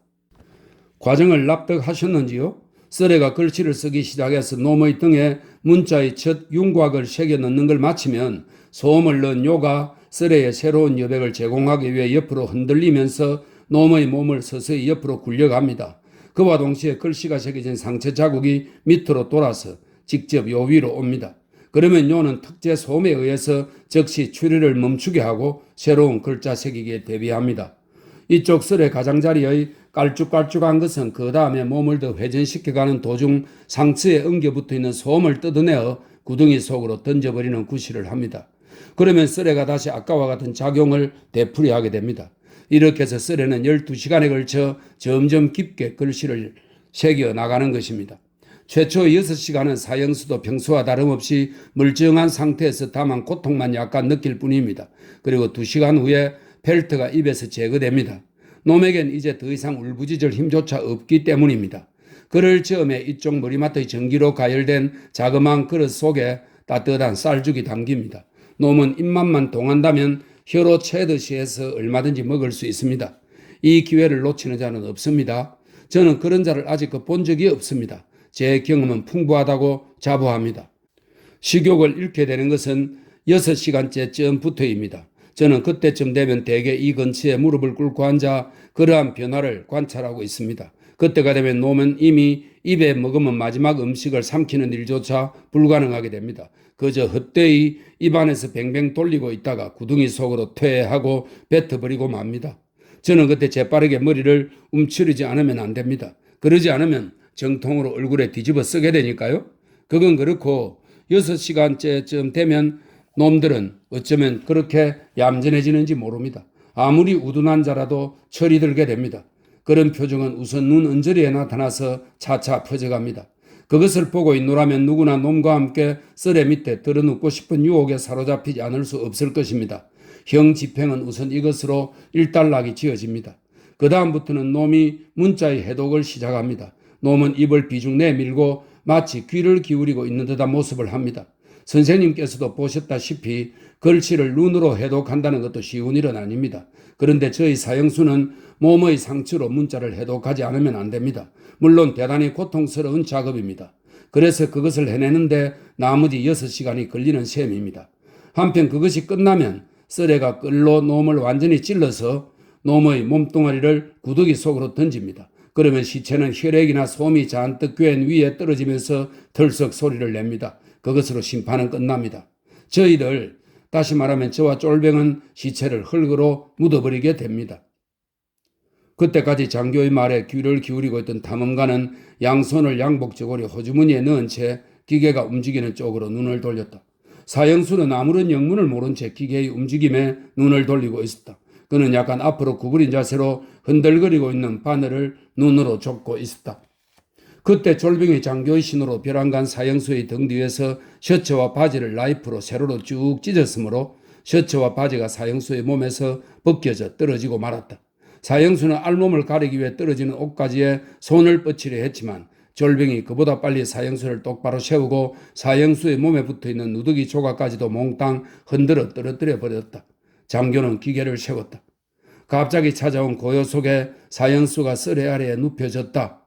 과정을 납득하셨는지요? 썰애가 글씨를 쓰기 시작해서 놈의 등에 문자의 첫 윤곽을 새겨 넣는 걸 마치면 소음을 넣은 요가 썰애의 새로운 여백을 제공하기 위해 옆으로 흔들리면서 놈의 몸을 서서히 옆으로 굴려갑니다. 그와 동시에 글씨가 새겨진 상체 자국이 밑으로 돌아서 직접 요 위로 옵니다. 그러면 요는 특제 소음에 의해서 즉시 추리를 멈추게 하고 새로운 글자 새기기에 대비합니다. 이쪽 썰의 가장자리의 깔쭉깔쭉한 것은 그 다음에 몸을 더 회전시켜가는 도중 상처에 엉겨붙어 있는 소음을 뜯어내어 구덩이 속으로 던져버리는 구실을 합니다. 그러면 썰애가 다시 아까와 같은 작용을 되풀이하게 됩니다. 이렇게 해서 썰애는 12시간에 걸쳐 점점 깊게 글씨를 새겨 나가는 것입니다. 최초 6시간은 사형수도 평소와 다름없이 멀쩡한 상태에서 다만 고통만 약간 느낄 뿐입니다. 그리고 2시간 후에 펠트가 입에서 제거됩니다. 놈에겐 이제 더 이상 울부짖을 힘조차 없기 때문입니다. 그를 저음에 이쪽 머리맡의 전기로 가열된 자그마한 그릇 속에 따뜻한 쌀죽이 담깁니다. 놈은 입맛만 동한다면 혀로 채듯이 해서 얼마든지 먹을 수 있습니다. 이 기회를 놓치는 자는 없습니다. 저는 그런 자를 아직껏 본 적이 없습니다. 제 경험은 풍부하다고 자부합니다. 식욕을 잃게 되는 것은 6시간째쯤부터입니다. 저는 그때쯤 되면 대개 이 근처에 무릎을 꿇고 앉아 그러한 변화를 관찰하고 있습니다. 그때가 되면 놈은 이미 입에 머금은 마지막 음식을 삼키는 일조차 불가능하게 됩니다. 그저 헛되이 입안에서 뱅뱅 돌리고 있다가 구덩이 속으로 퇴하고 뱉어버리고 맙니다. 저는 그때 재빠르게 머리를 움츠리지 않으면 안 됩니다. 그러지 않으면 정통으로 얼굴에 뒤집어 쓰게 되니까요. 그건 그렇고 6시간째쯤 되면 놈들은 어쩌면 그렇게 얌전해지는지 모릅니다. 아무리 우둔한 자라도 철이 들게 됩니다. 그런 표정은 우선 눈 언저리에 나타나서 차차 퍼져갑니다. 그것을 보고 있노라면 누구나 놈과 함께 썰애 밑에 들어눕고 싶은 유혹에 사로잡히지 않을 수 없을 것입니다. 형 집행은 우선 이것으로 일단락이 지어집니다. 그 다음부터는 놈이 문자의 해독을 시작합니다. 놈은 입을 비중 내밀고 마치 귀를 기울이고 있는 듯한 모습을 합니다. 선생님께서도 보셨다시피 글씨를 눈으로 해독한다는 것도 쉬운 일은 아닙니다. 그런데 저희 사형수는 몸의 상처로 문자를 해독하지 않으면 안 됩니다. 물론 대단히 고통스러운 작업입니다. 그래서 그것을 해내는데 나머지 6시간이 걸리는 셈입니다. 한편 그것이 끝나면 쓰레가 끌로 놈을 완전히 찔러서 놈의 몸뚱아리를 구더기 속으로 던집니다. 그러면 시체는 혈액이나 솜이 잔뜩 꿰인 위에 떨어지면서 털썩 소리를 냅니다. 그것으로 심판은 끝납니다. 저희들, 다시 말하면 저와 쫄병은 시체를 흙으로 묻어버리게 됩니다. 그때까지 장교의 말에 귀를 기울이고 있던 탐험가는 양손을 양복 저고리 호주머니에 넣은 채 기계가 움직이는 쪽으로 눈을 돌렸다. 사형수는 아무런 영문을 모른 채 기계의 움직임에 눈을 돌리고 있었다. 그는 약간 앞으로 구부린 자세로 흔들거리고 있는 바늘을 눈으로 좁고 있었다. 그때 졸병이 장교의 신호로 벼랑간 사형수의 등 뒤에서 셔츠와 바지를 나이프로 세로로 쭉 찢었으므로 셔츠와 바지가 사형수의 몸에서 벗겨져 떨어지고 말았다. 사형수는 알몸을 가리기 위해 떨어지는 옷가지에 손을 뻗치려 했지만 졸병이 그보다 빨리 사형수를 똑바로 세우고 사형수의 몸에 붙어있는 누더기 조각까지도 몽땅 흔들어 떨어뜨려 버렸다. 장교는 기계를 세웠다. 갑자기 찾아온 고요 속에 사형수가 쓰레 아래에 눕혀졌다.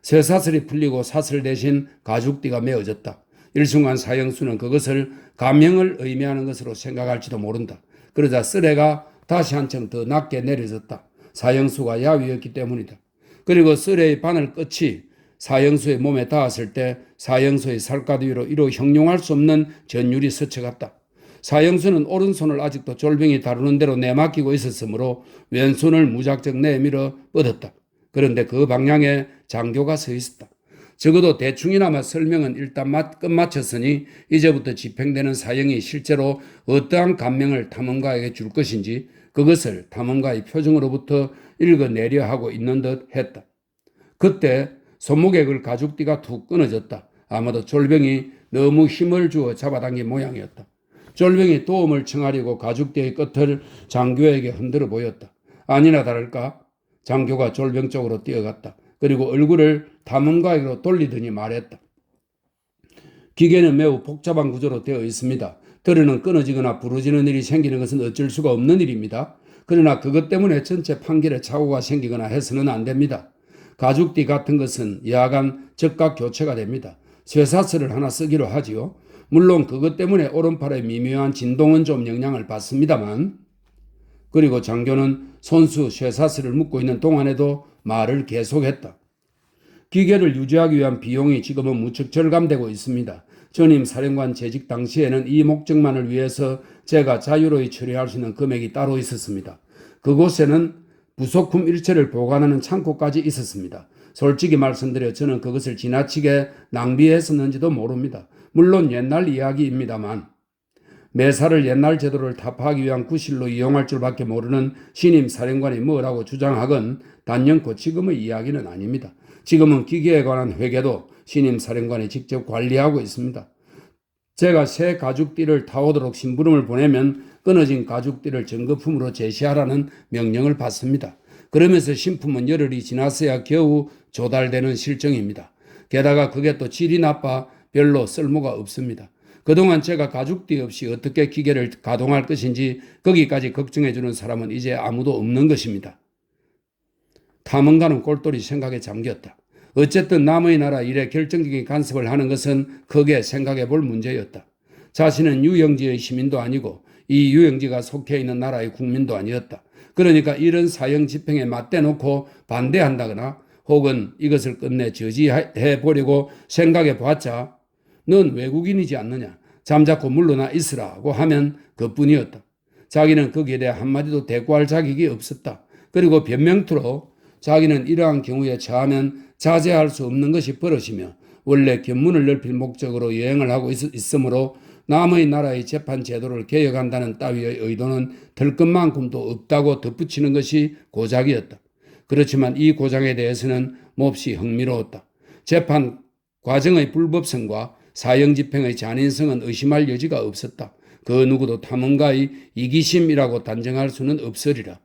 쇠사슬이 풀리고 사슬 대신 가죽띠가 메어졌다. 일순간 사형수는 그것을 감명을 의미하는 것으로 생각할지도 모른다. 그러자 쓰레가 다시 한층 더 낮게 내려졌다. 사형수가 야위였기 때문이다. 그리고 쓰레의 바늘 끝이 사형수의 몸에 닿았을 때 사형수의 살갗 위로 이로 형용할 수 없는 전율이 스쳐갔다. 사형수는 오른손을 아직도 졸병이 다루는 대로 내맡기고 있었으므로 왼손을 무작정 내밀어 뻗었다. 그런데 그 방향에 장교가 서 있었다. 적어도 대충이나마 설명은 일단 끝마쳤으니 이제부터 집행되는 사형이 실제로 어떠한 감명을 탐험가에게 줄 것인지 그것을 탐험가의 표정으로부터 읽어내려 하고 있는 듯 했다. 그때 손목에 걸 가죽띠가 툭 끊어졌다. 아마도 졸병이 너무 힘을 주어 잡아당긴 모양이었다. 졸병이 도움을 청하려고 가죽띠의 끝을 장교에게 흔들어 보였다. 아니나 다를까 장교가 졸병 쪽으로 뛰어갔다. 그리고 얼굴을 탐험가에게로 돌리더니 말했다. 기계는 매우 복잡한 구조로 되어 있습니다. 드러는 끊어지거나 부러지는 일이 생기는 것은 어쩔 수가 없는 일입니다. 그러나 그것 때문에 전체 판결에 착오가 생기거나 해서는 안 됩니다. 가죽띠 같은 것은 야간 즉각 교체가 됩니다. 쇠사슬을 하나 쓰기로 하지요. 물론 그것 때문에 오른팔의 미묘한 진동은 좀 영향을 받습니다만. 그리고 장교는 손수 쇠사슬을 묶고 있는 동안에도 말을 계속했다. 기계를 유지하기 위한 비용이 지금은 무척 절감되고 있습니다. 전임 사령관 재직 당시에는 이 목적만을 위해서 제가 자유로이 처리할 수 있는 금액이 따로 있었습니다. 그곳에는 부속품 일체를 보관하는 창고까지 있었습니다. 솔직히 말씀드려 저는 그것을 지나치게 낭비했었는지도 모릅니다. 물론 옛날 이야기입니다만 매사를 옛날 제도를 타파하기 위한 구실로 이용할 줄밖에 모르는 신임 사령관이 뭐라고 주장하건 단연코 지금의 이야기는 아닙니다. 지금은 기계에 관한 회계도 신임 사령관이 직접 관리하고 있습니다. 제가 새 가죽띠를 타오도록 심부름을 보내면 끊어진 가죽띠를 증거품으로 제시하라는 명령을 받습니다. 그러면서 신품은 열흘이 지났어야 겨우 조달되는 실정입니다. 게다가 그게 또 질이 나빠 별로 쓸모가 없습니다. 그동안 제가 가죽띠 없이 어떻게 기계를 가동할 것인지 거기까지 걱정해주는 사람은 이제 아무도 없는 것입니다. 탐험가는 꼴똘히 생각에 잠겼다. 어쨌든 남의 나라 일에 결정적인 간섭을 하는 것은 크게 생각해 볼 문제였다. 자신은 유영지의 시민도 아니고 이 유영지가 속해 있는 나라의 국민도 아니었다. 그러니까 이런 사형 집행에 맞대놓고 반대한다거나 혹은 이것을 끝내 저지해 보려고 생각해 봤자 넌 외국인이지 않느냐, 잠자코 물러나 있으라고 하면 그뿐이었다. 자기는 거기에 대해 한마디도 대꾸할 자격이 없었다. 그리고 변명투로 자기는 이러한 경우에 처하면 자제할 수 없는 것이 버릇이며 원래 견문을 넓힐 목적으로 여행을 하고 있으므로 남의 나라의 재판 제도를 개혁한다는 따위의 의도는 들 것만큼도 없다고 덧붙이는 것이 고작이었다. 그렇지만 이 고장에 대해서는 몹시 흥미로웠다. 재판 과정의 불법성과 사형 집행의 잔인성은 의심할 여지가 없었다. 그 누구도 탐험가의 이기심이라고 단정할 수는 없으리라.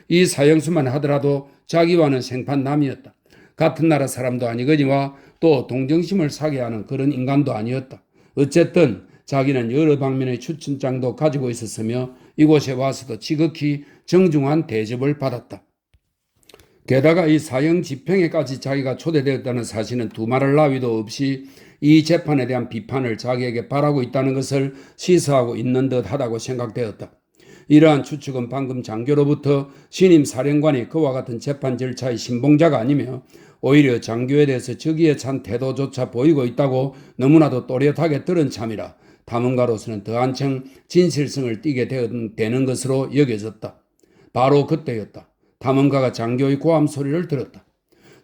이 사형수만 하더라도 자기와는 생판남이었다. 같은 나라 사람도 아니거니와 또 동정심을 사게 하는 그런 인간도 아니었다. 어쨌든 자기는 여러 방면의 추천장도 가지고 있었으며 이곳에 와서도 지극히 정중한 대접을 받았다. 게다가 이 사형 집행에까지 자기가 초대되었다는 사실은 두말할 나위도 없이 이 재판에 대한 비판을 자기에게 바라고 있다는 것을 시사하고 있는 듯하다고 생각되었다. 이러한 추측은 방금 장교로부터 신임 사령관이 그와 같은 재판 절차의 신봉자가 아니며 오히려 장교에 대해서 적의에 찬 태도조차 보이고 있다고 너무나도 또렷하게 들은 참이라 탐험가로서는 더 한층 진실성을 띠게 되는 것으로 여겨졌다. 바로 그때였다. 탐험가가 장교의 고함 소리를 들었다.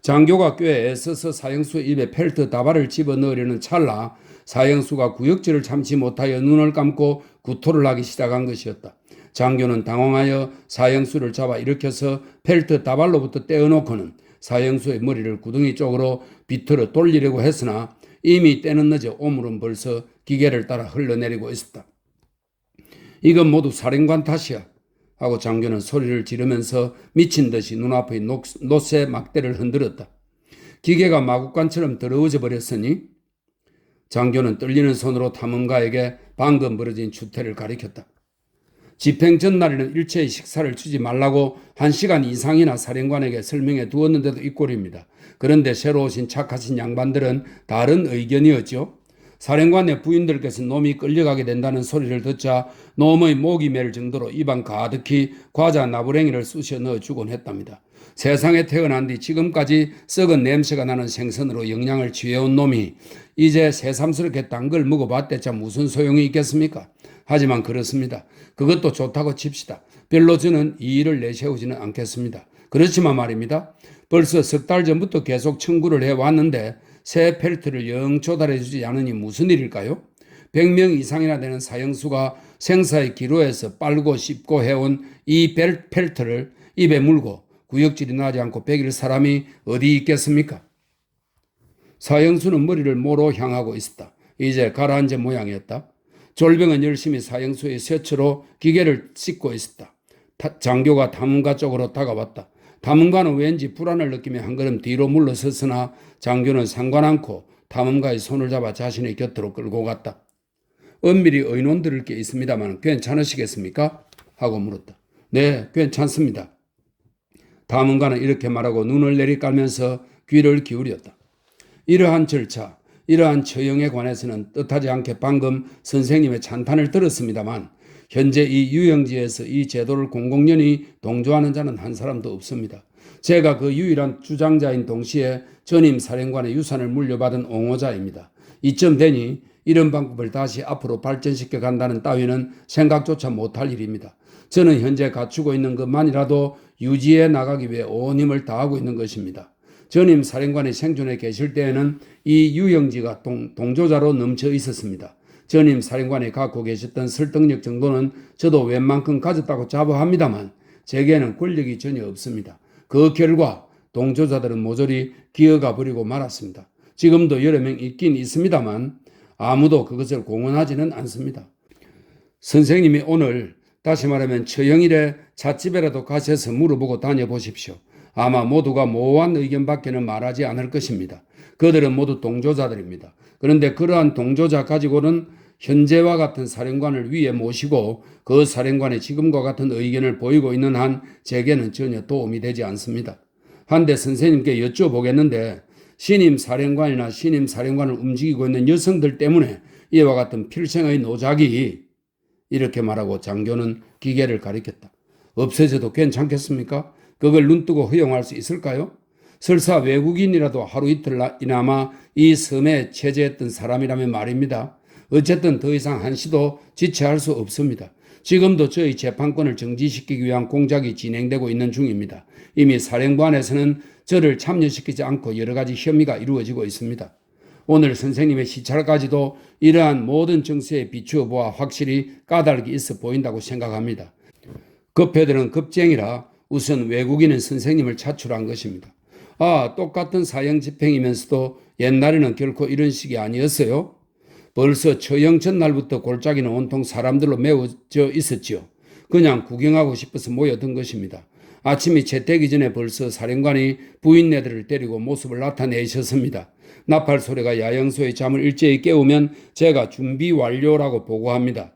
장교가 꽤 애써서 사형수의 입에 펠트 다발을 집어넣으려는 찰나 사형수가 구역질을 참지 못하여 눈을 감고 구토를 하기 시작한 것이었다. 장교는 당황하여 사형수를 잡아 일으켜서 펠트 다발로부터 떼어놓고는 사형수의 머리를 구덩이 쪽으로 비틀어 돌리려고 했으나 이미 때는 늦어 오물은 벌써 기계를 따라 흘러내리고 있었다. 이건 모두 사령관 탓이야 하고 장교는 소리를 지르면서 미친 듯이 눈앞의 노쇠 막대를 흔들었다. 기계가 마구간처럼 더러워져 버렸으니 장교는 떨리는 손으로 탐험가에게 방금 벌어진 추태를 가리켰다. 집행 전날에는 일체의 식사를 주지 말라고 1시간 이상이나 사령관에게 설명해 두었는데도 이 꼴입니다. 그런데 새로 오신 착하신 양반들은 다른 의견이었죠. 사령관의 부인들께서 놈이 끌려가게 된다는 소리를 듣자 놈의 목이 맬 정도로 입안 가득히 과자 나부랭이를 쑤셔 넣어주곤 했답니다. 세상에 태어난 뒤 지금까지 썩은 냄새가 나는 생선으로 영양을 취해온 놈이 이제 새삼스럽게 딴 걸 먹어봤대자 무슨 소용이 있겠습니까? 하지만 그렇습니다. 그것도 좋다고 칩시다. 별로 저는 이 일을 내세우지는 않겠습니다. 그렇지만 말입니다. 벌써 석 달 전부터 계속 청구를 해왔는데 새 펠트를 영 조달해주지 않으니 무슨 일일까요? 100명 이상이나 되는 사형수가 생사의 기로에서 빨고 씹고 해온 이 펠트를 입에 물고 구역질이 나지 않고 배길 사람이 어디 있겠습니까? 사형수는 머리를 모로 향하고 있었다. 이제 가라앉은 모양이었다. 졸병은 열심히 사형수의 쇠처로 기계를 씻고 있었다. 장교가 탐험가 쪽으로 다가왔다. 탐험가는 왠지 불안을 느끼며 한 걸음 뒤로 물러섰으나 장교는 상관 않고 탐험가의 손을 잡아 자신의 곁으로 끌고 갔다. 엄밀히 의논 드릴 게 있습니다만 괜찮으시겠습니까? 하고 물었다. 네, 괜찮습니다. 탐험가는 이렇게 말하고 눈을 내리깔면서 귀를 기울였다. 이러한 절차, 이러한 처형에 관해서는 뜻하지 않게 방금 선생님의 찬탄을 들었습니다만 현재 이 유영지에서 이 제도를 공공연히 동조하는 자는 한 사람도 없습니다. 제가 그 유일한 주장자인 동시에 전임 사령관의 유산을 물려받은 옹호자입니다. 이쯤 되니 이런 방법을 다시 앞으로 발전시켜 간다는 따위는 생각조차 못할 일입니다. 저는 현재 갖추고 있는 것만이라도 유지해 나가기 위해 온 힘을 다하고 있는 것입니다. 전임 사령관이 생존해 계실 때에는 이 유영지가 동조자로 넘쳐 있었습니다. 전임 사령관이 갖고 계셨던 설득력 정도는 저도 웬만큼 가졌다고 자부합니다만 제게는 권력이 전혀 없습니다. 그 결과 동조자들은 모조리 기어가 버리고 말았습니다. 지금도 여러 명 있긴 있습니다만 아무도 그것을 공언하지는 않습니다. 선생님이 오늘 다시 말하면 처형일에 찻집에라도 가셔서 물어보고 다녀보십시오. 아마 모두가 모호한 의견밖에는 말하지 않을 것입니다. 그들은 모두 동조자들입니다. 그런데 그러한 동조자 가지고는 현재와 같은 사령관을 위에 모시고 그 사령관의 지금과 같은 의견을 보이고 있는 한 제게는 전혀 도움이 되지 않습니다. 한데 선생님께 여쭤보겠는데 신임 사령관이나 신임 사령관을 움직이고 있는 여성들 때문에 이와 같은 필생의 노작이 이렇게 말하고 장교는 기계를 가리켰다. 없어져도 괜찮겠습니까? 그걸 눈뜨고 허용할 수 있을까요? 설사 외국인이라도 하루 이틀이나마 이 섬에 체제했던 사람이라면 말입니다. 어쨌든 더 이상 한시도 지체할 수 없습니다. 지금도 저희 재판권을 정지시키기 위한 공작이 진행되고 있는 중입니다. 이미 사령부 안에서는 저를 참여시키지 않고 여러 가지 혐의가 이루어지고 있습니다. 오늘 선생님의 시찰까지도 이러한 모든 정세에 비추어 보아 확실히 까닭이 있어 보인다고 생각합니다. 급해들은 급쟁이라 우선 외국인은 선생님을 차출한 것입니다. 똑같은 사형 집행이면서도 옛날에는 결코 이런 식이 아니었어요. 벌써 처형 전날부터 골짜기는 온통 사람들로 메워져 있었지요. 그냥 구경하고 싶어서 모여든 것입니다. 아침이 채되기 전에 벌써 사령관이 부인네들을 데리고 모습을 나타내셨습니다. 나팔 소리가 야영소의 잠을 일제히 깨우면 제가 준비 완료라고 보고합니다.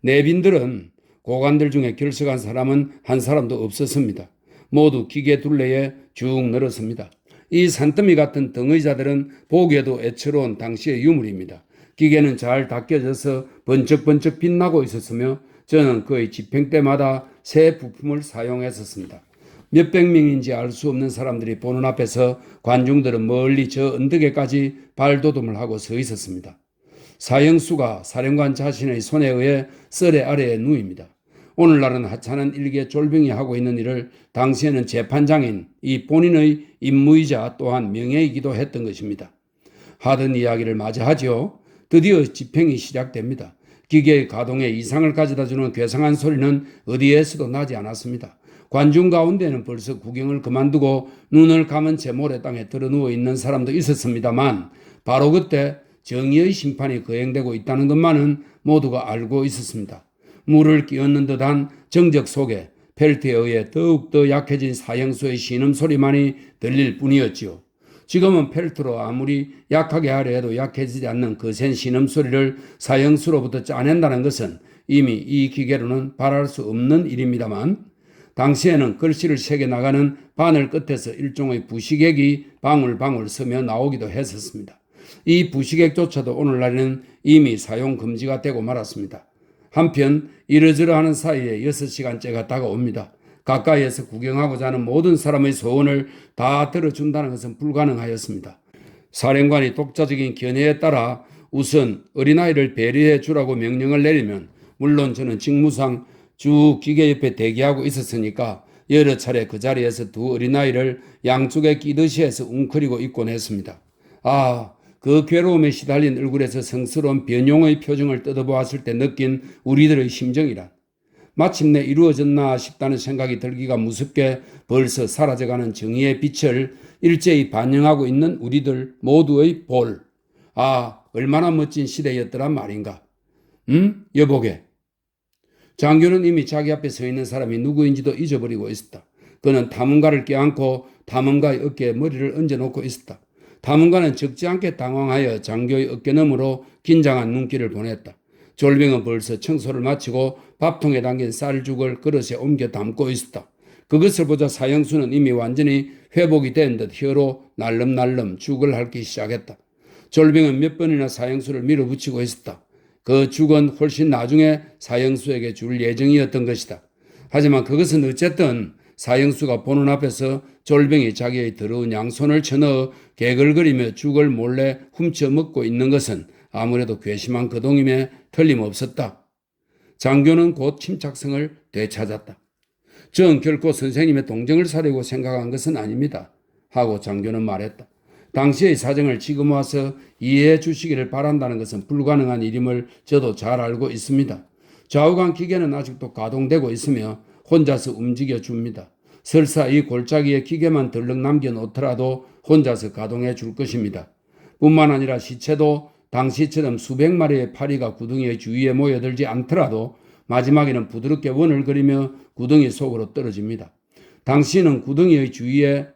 내빈들은 고관들 중에 결석한 사람은 한 사람도 없었습니다. 모두 기계 둘레에 쭉 늘었습니다. 이 산더미 같은 덩의자들은 보기에도 애처로운 당시의 유물입니다. 기계는 잘 닦여져서 번쩍번쩍 빛나고 있었으며 저는 거의 집행 때마다 새 부품을 사용했었습니다. 몇백 명인지 알 수 없는 사람들이 보는 앞에서 관중들은 멀리 저 언덕에까지 발돋움을 하고 서 있었습니다. 사형수가 사령관 자신의 손에 의해 썰의 아래에 누입니다. 오늘날은 하찮은 일개 졸병이 하고 있는 일을 당시에는 재판장인 이 본인의 임무이자 또한 명예이기도 했던 것입니다. 하던 이야기를 마저 하죠. 드디어 집행이 시작됩니다. 기계의 가동에 이상을 가져다주는 괴상한 소리는 어디에서도 나지 않았습니다. 관중 가운데는 벌써 구경을 그만두고 눈을 감은 채 모래땅에 드러누워 있는 사람도 있었습니다만 바로 그때 정의의 심판이 거행되고 있다는 것만은 모두가 알고 있었습니다. 물을 끼얹는 듯한 정적 속에 펠트에 의해 더욱더 약해진 사형수의 신음소리만이 들릴 뿐이었지요. 지금은 펠트로 아무리 약하게 하려 해도 약해지지 않는 거센 신음소리를 사형수로부터 짜낸다는 것은 이미 이 기계로는 바랄 수 없는 일입니다만 당시에는 글씨를 새겨 나가는 바늘 끝에서 일종의 부시객이 방울방울 서며 나오기도 했었습니다. 이 부시객조차도 오늘날에는 이미 사용 금지가 되고 말았습니다. 한편 이러저러 하는 사이에 6시간째가 다가옵니다. 가까이에서 구경하고자 하는 모든 사람의 소원을 다 들어준다는 것은 불가능하였습니다. 사령관이 독자적인 견해에 따라 우선 어린아이를 배려해 주라고 명령을 내리면 물론 저는 직무상 쭉 기계 옆에 대기하고 있었으니까 여러 차례 그 자리에서 두 어린아이를 양쪽에 끼듯이 해서 웅크리고 있곤 했습니다. 그 괴로움에 시달린 얼굴에서 성스러운 변용의 표정을 뜯어보았을 때 느낀 우리들의 심정이란 마침내 이루어졌나 싶다는 생각이 들기가 무섭게 벌써 사라져가는 정의의 빛을 일제히 반영하고 있는 우리들 모두의 볼. 얼마나 멋진 시대였더란 말인가. 여보게. 장교는 이미 자기 앞에 서 있는 사람이 누구인지도 잊어버리고 있었다. 그는 탐험가를 껴안고 탐험가의 어깨에 머리를 얹어놓고 있었다. 탐험가는 적지 않게 당황하여 장교의 어깨너머로 긴장한 눈길을 보냈다. 졸병은 벌써 청소를 마치고 밥통에 담긴 쌀죽을 그릇에 옮겨 담고 있었다. 그것을 보자 사형수는 이미 완전히 회복이 된 듯 혀로 날름날름 죽을 핥기 시작했다. 졸병은 몇 번이나 사형수를 밀어붙이고 있었다. 그 죽은 훨씬 나중에 사형수에게 줄 예정이었던 것이다. 하지만 그것은 어쨌든 사형수가 보는 앞에서 졸병이 자기의 더러운 양손을 쳐넣어 개글거리며 죽을 몰래 훔쳐 먹고 있는 것은 아무래도 괘씸한 거동임에 틀림없었다. 장교는 곧 침착성을 되찾았다. 전 결코 선생님의 동정을 사려고 생각한 것은 아닙니다. 하고 장교는 말했다. 당시의 사정을 지금 와서 이해해 주시기를 바란다는 것은 불가능한 일임을 저도 잘 알고 있습니다. 좌우간 기계는 아직도 가동되고 있으며 혼자서 움직여 줍니다. 설사 이 골짜기에 기계만 덜렁 남겨놓더라도 혼자서 가동해 줄 것입니다. 뿐만 아니라 시체도 당시처럼 수백 마리의 파리가 구덩이의 주위에 모여들지 않더라도 마지막에는 부드럽게 원을 그리며 구덩이 속으로 떨어집니다. 당시는 구덩이의 주위에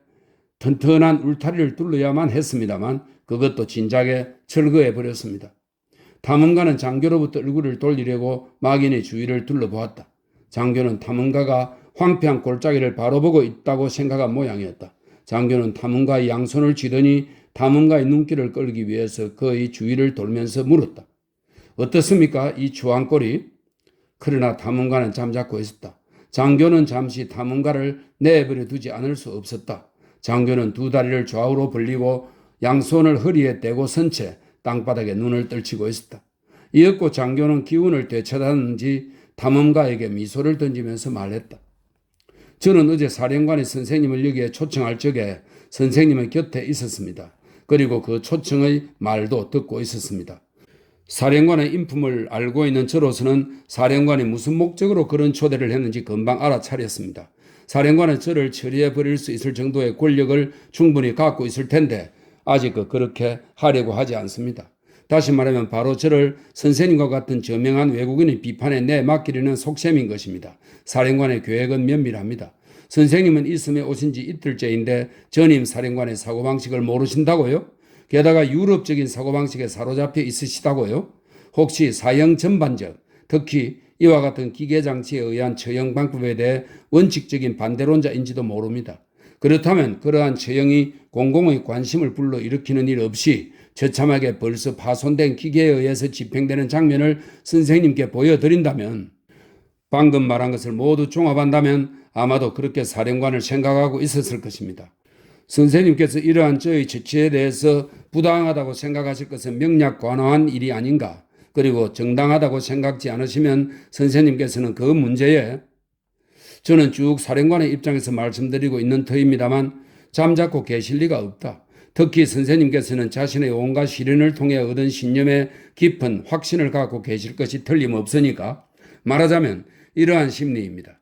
튼튼한 울타리를 뚫어야만 했습니다만 그것도 진작에 철거해 버렸습니다. 탐험가는 장교로부터 얼굴을 돌리려고 막연히 주위를 둘러보았다. 장교는 탐험가가 황폐한 골짜기를 바로 보고 있다고 생각한 모양이었다. 장교는 탐험가의 양손을 쥐더니 탐험가의 눈길을 끌기 위해서 그의 주위를 돌면서 물었다. 어떻습니까? 이 추한 꼴이? 그러나 탐험가는 잠자코 있었다. 장교는 잠시 탐험가를 내버려 두지 않을 수 없었다. 장교는 두 다리를 좌우로 벌리고 양손을 허리에 대고 선 채 땅바닥에 눈을 떨치고 있었다. 이윽고 장교는 기운을 되찾았는지 탐험가에게 미소를 던지면서 말했다. 저는 어제 사령관이 선생님을 여기에 초청할 적에 선생님의 곁에 있었습니다. 그리고 그 초청의 말도 듣고 있었습니다. 사령관의 인품을 알고 있는 저로서는 사령관이 무슨 목적으로 그런 초대를 했는지 금방 알아차렸습니다. 사령관은 저를 처리해 버릴 수 있을 정도의 권력을 충분히 갖고 있을 텐데 아직 그렇게 하려고 하지 않습니다. 다시 말하면 바로 저를 선생님과 같은 저명한 외국인의 비판에 내맡기려는 속셈인 것입니다. 사령관의 계획은 면밀합니다. 선생님은 있음에 오신 지 이틀째인데 전임 사령관의 사고방식을 모르신다고요? 게다가 유럽적인 사고방식에 사로잡혀 있으시다고요? 혹시 사형 전반적, 특히 이와 같은 기계장치에 의한 처형 방법에 대해 원칙적인 반대론자인지도 모릅니다. 그렇다면 그러한 처형이 공공의 관심을 불러일으키는 일 없이 처참하게 벌써 파손된 기계에 의해서 집행되는 장면을 선생님께 보여드린다면, 방금 말한 것을 모두 종합한다면 아마도 그렇게 사령관을 생각하고 있었을 것입니다. 선생님께서 이러한 저의 처치에 대해서 부당하다고 생각하실 것은 명약관화한 일이 아닌가, 그리고 정당하다고 생각지 않으시면 선생님께서는 그 문제에, 저는 쭉 사령관의 입장에서 말씀드리고 있는 터입니다만 잠자코 계실 리가 없다. 특히 선생님께서는 자신의 온갖 시련을 통해 얻은 신념에 깊은 확신을 갖고 계실 것이 틀림없으니까 말하자면 이러한 심리입니다.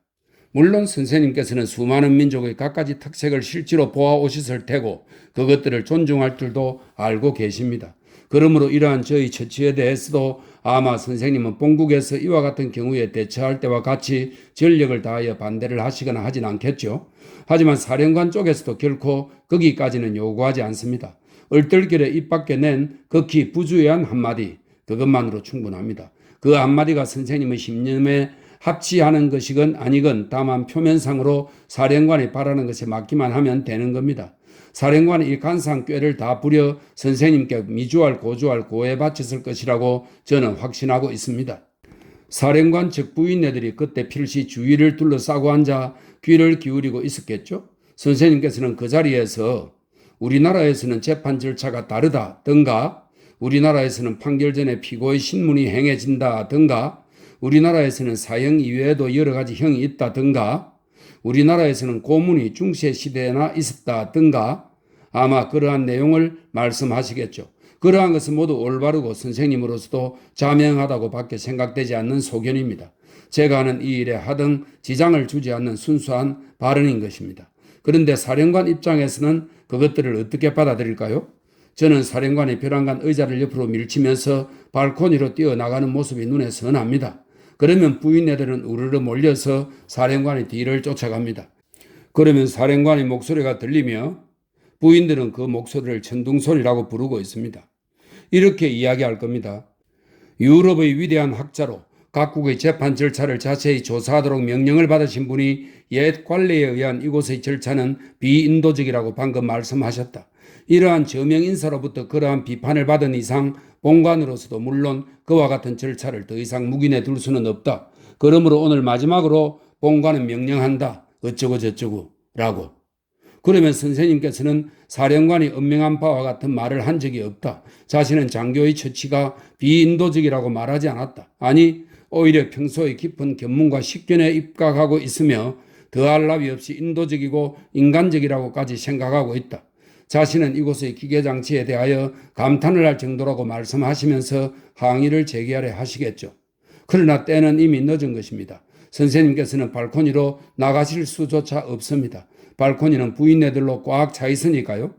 물론 선생님께서는 수많은 민족의 갖가지 특색을 실제로 보아오셨을 테고 그것들을 존중할 줄도 알고 계십니다. 그러므로 이러한 저희 처치에 대해서도 아마 선생님은 본국에서 이와 같은 경우에 대처할 때와 같이 전력을 다하여 반대를 하시거나 하진 않겠죠. 하지만 사령관 쪽에서도 결코 거기까지는 요구하지 않습니다. 얼떨결에 입 밖에 낸 극히 부주의한 한마디, 그것만으로 충분합니다. 그 한마디가 선생님의 신념에 합치하는 것이건 아니건 다만 표면상으로 사령관이 바라는 것에 맞기만 하면 되는 겁니다. 사령관이 이 간상 꾀를 다 부려 선생님께 미주알 고주알 고해 바쳤을 것이라고 저는 확신하고 있습니다. 사령관 측 부인네들이 그때 필시 주위를 둘러싸고 앉아 귀를 기울이고 있었겠죠. 선생님께서는 그 자리에서 우리나라에서는 재판 절차가 다르다든가, 우리나라에서는 판결 전에 피고의 신문이 행해진다든가, 우리나라에서는 사형 이외에도 여러 가지 형이 있다든가, 우리나라에서는 고문이 중세 시대에나 있었다든가, 아마 그러한 내용을 말씀하시겠죠. 그러한 것은 모두 올바르고 선생님으로서도 자명하다고 밖에 생각되지 않는 소견입니다. 제가 하는 이 일에 하등 지장을 주지 않는 순수한 발언인 것입니다. 그런데 사령관 입장에서는 그것들을 어떻게 받아들일까요? 저는 사령관의 벼랑간 의자를 옆으로 밀치면서 발코니로 뛰어나가는 모습이 눈에 선합니다. 그러면 부인네들은 우르르 몰려서 사령관의 뒤를 쫓아갑니다. 그러면 사령관의 목소리가 들리며 부인들은 그 목소리를 천둥소리라고 부르고 있습니다. 이렇게 이야기할 겁니다. 유럽의 위대한 학자로 각국의 재판 절차를 자세히 조사하도록 명령을 받으신 분이 옛 관례에 의한 이곳의 절차는 비인도적이라고 방금 말씀하셨다. 이러한 저명 인사로부터 그러한 비판을 받은 이상 본관으로서도 물론 그와 같은 절차를 더 이상 묵인해 둘 수는 없다. 그러므로 오늘 마지막으로 본관은 명령한다. 어쩌고 저쩌고 라고. 그러면 선생님께서는 사령관이 엄명한 바와 같은 말을 한 적이 없다. 자신은 장교의 처치가 비인도적이라고 말하지 않았다. 아니, 오히려 평소에 깊은 견문과 식견에 입각하고 있으며 더할 나위 없이 인도적이고 인간적이라고까지 생각하고 있다. 자신은 이곳의 기계장치에 대하여 감탄을 할 정도라고 말씀하시면서 항의를 제기하려 하시겠죠. 그러나 때는 이미 늦은 것입니다. 선생님께서는 발코니로 나가실 수조차 없습니다. 발코니는 부인네들로 꽉 차 있으니까요.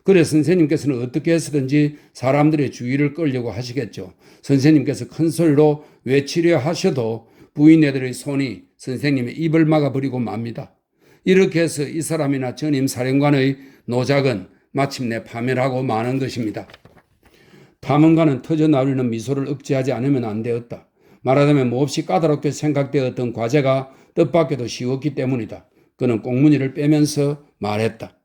그래 선생님께서는 어떻게 해서든지 사람들의 주의를 끌려고 하시겠죠. 선생님께서 큰 소리로 외치려 하셔도 부인네들의 손이 선생님의 입을 막아버리고 맙니다. 이렇게 해서 이 사람이나 전임 사령관의 노작은 마침내 파멸하고 마는 것입니다. 탐험가는 터져나오는 미소를 억제하지 않으면 안 되었다. 말하자면 몹시 까다롭게 생각되었던 과제가 뜻밖에도 쉬웠기 때문이다. 그는 꽁무니를 빼면서 말했다.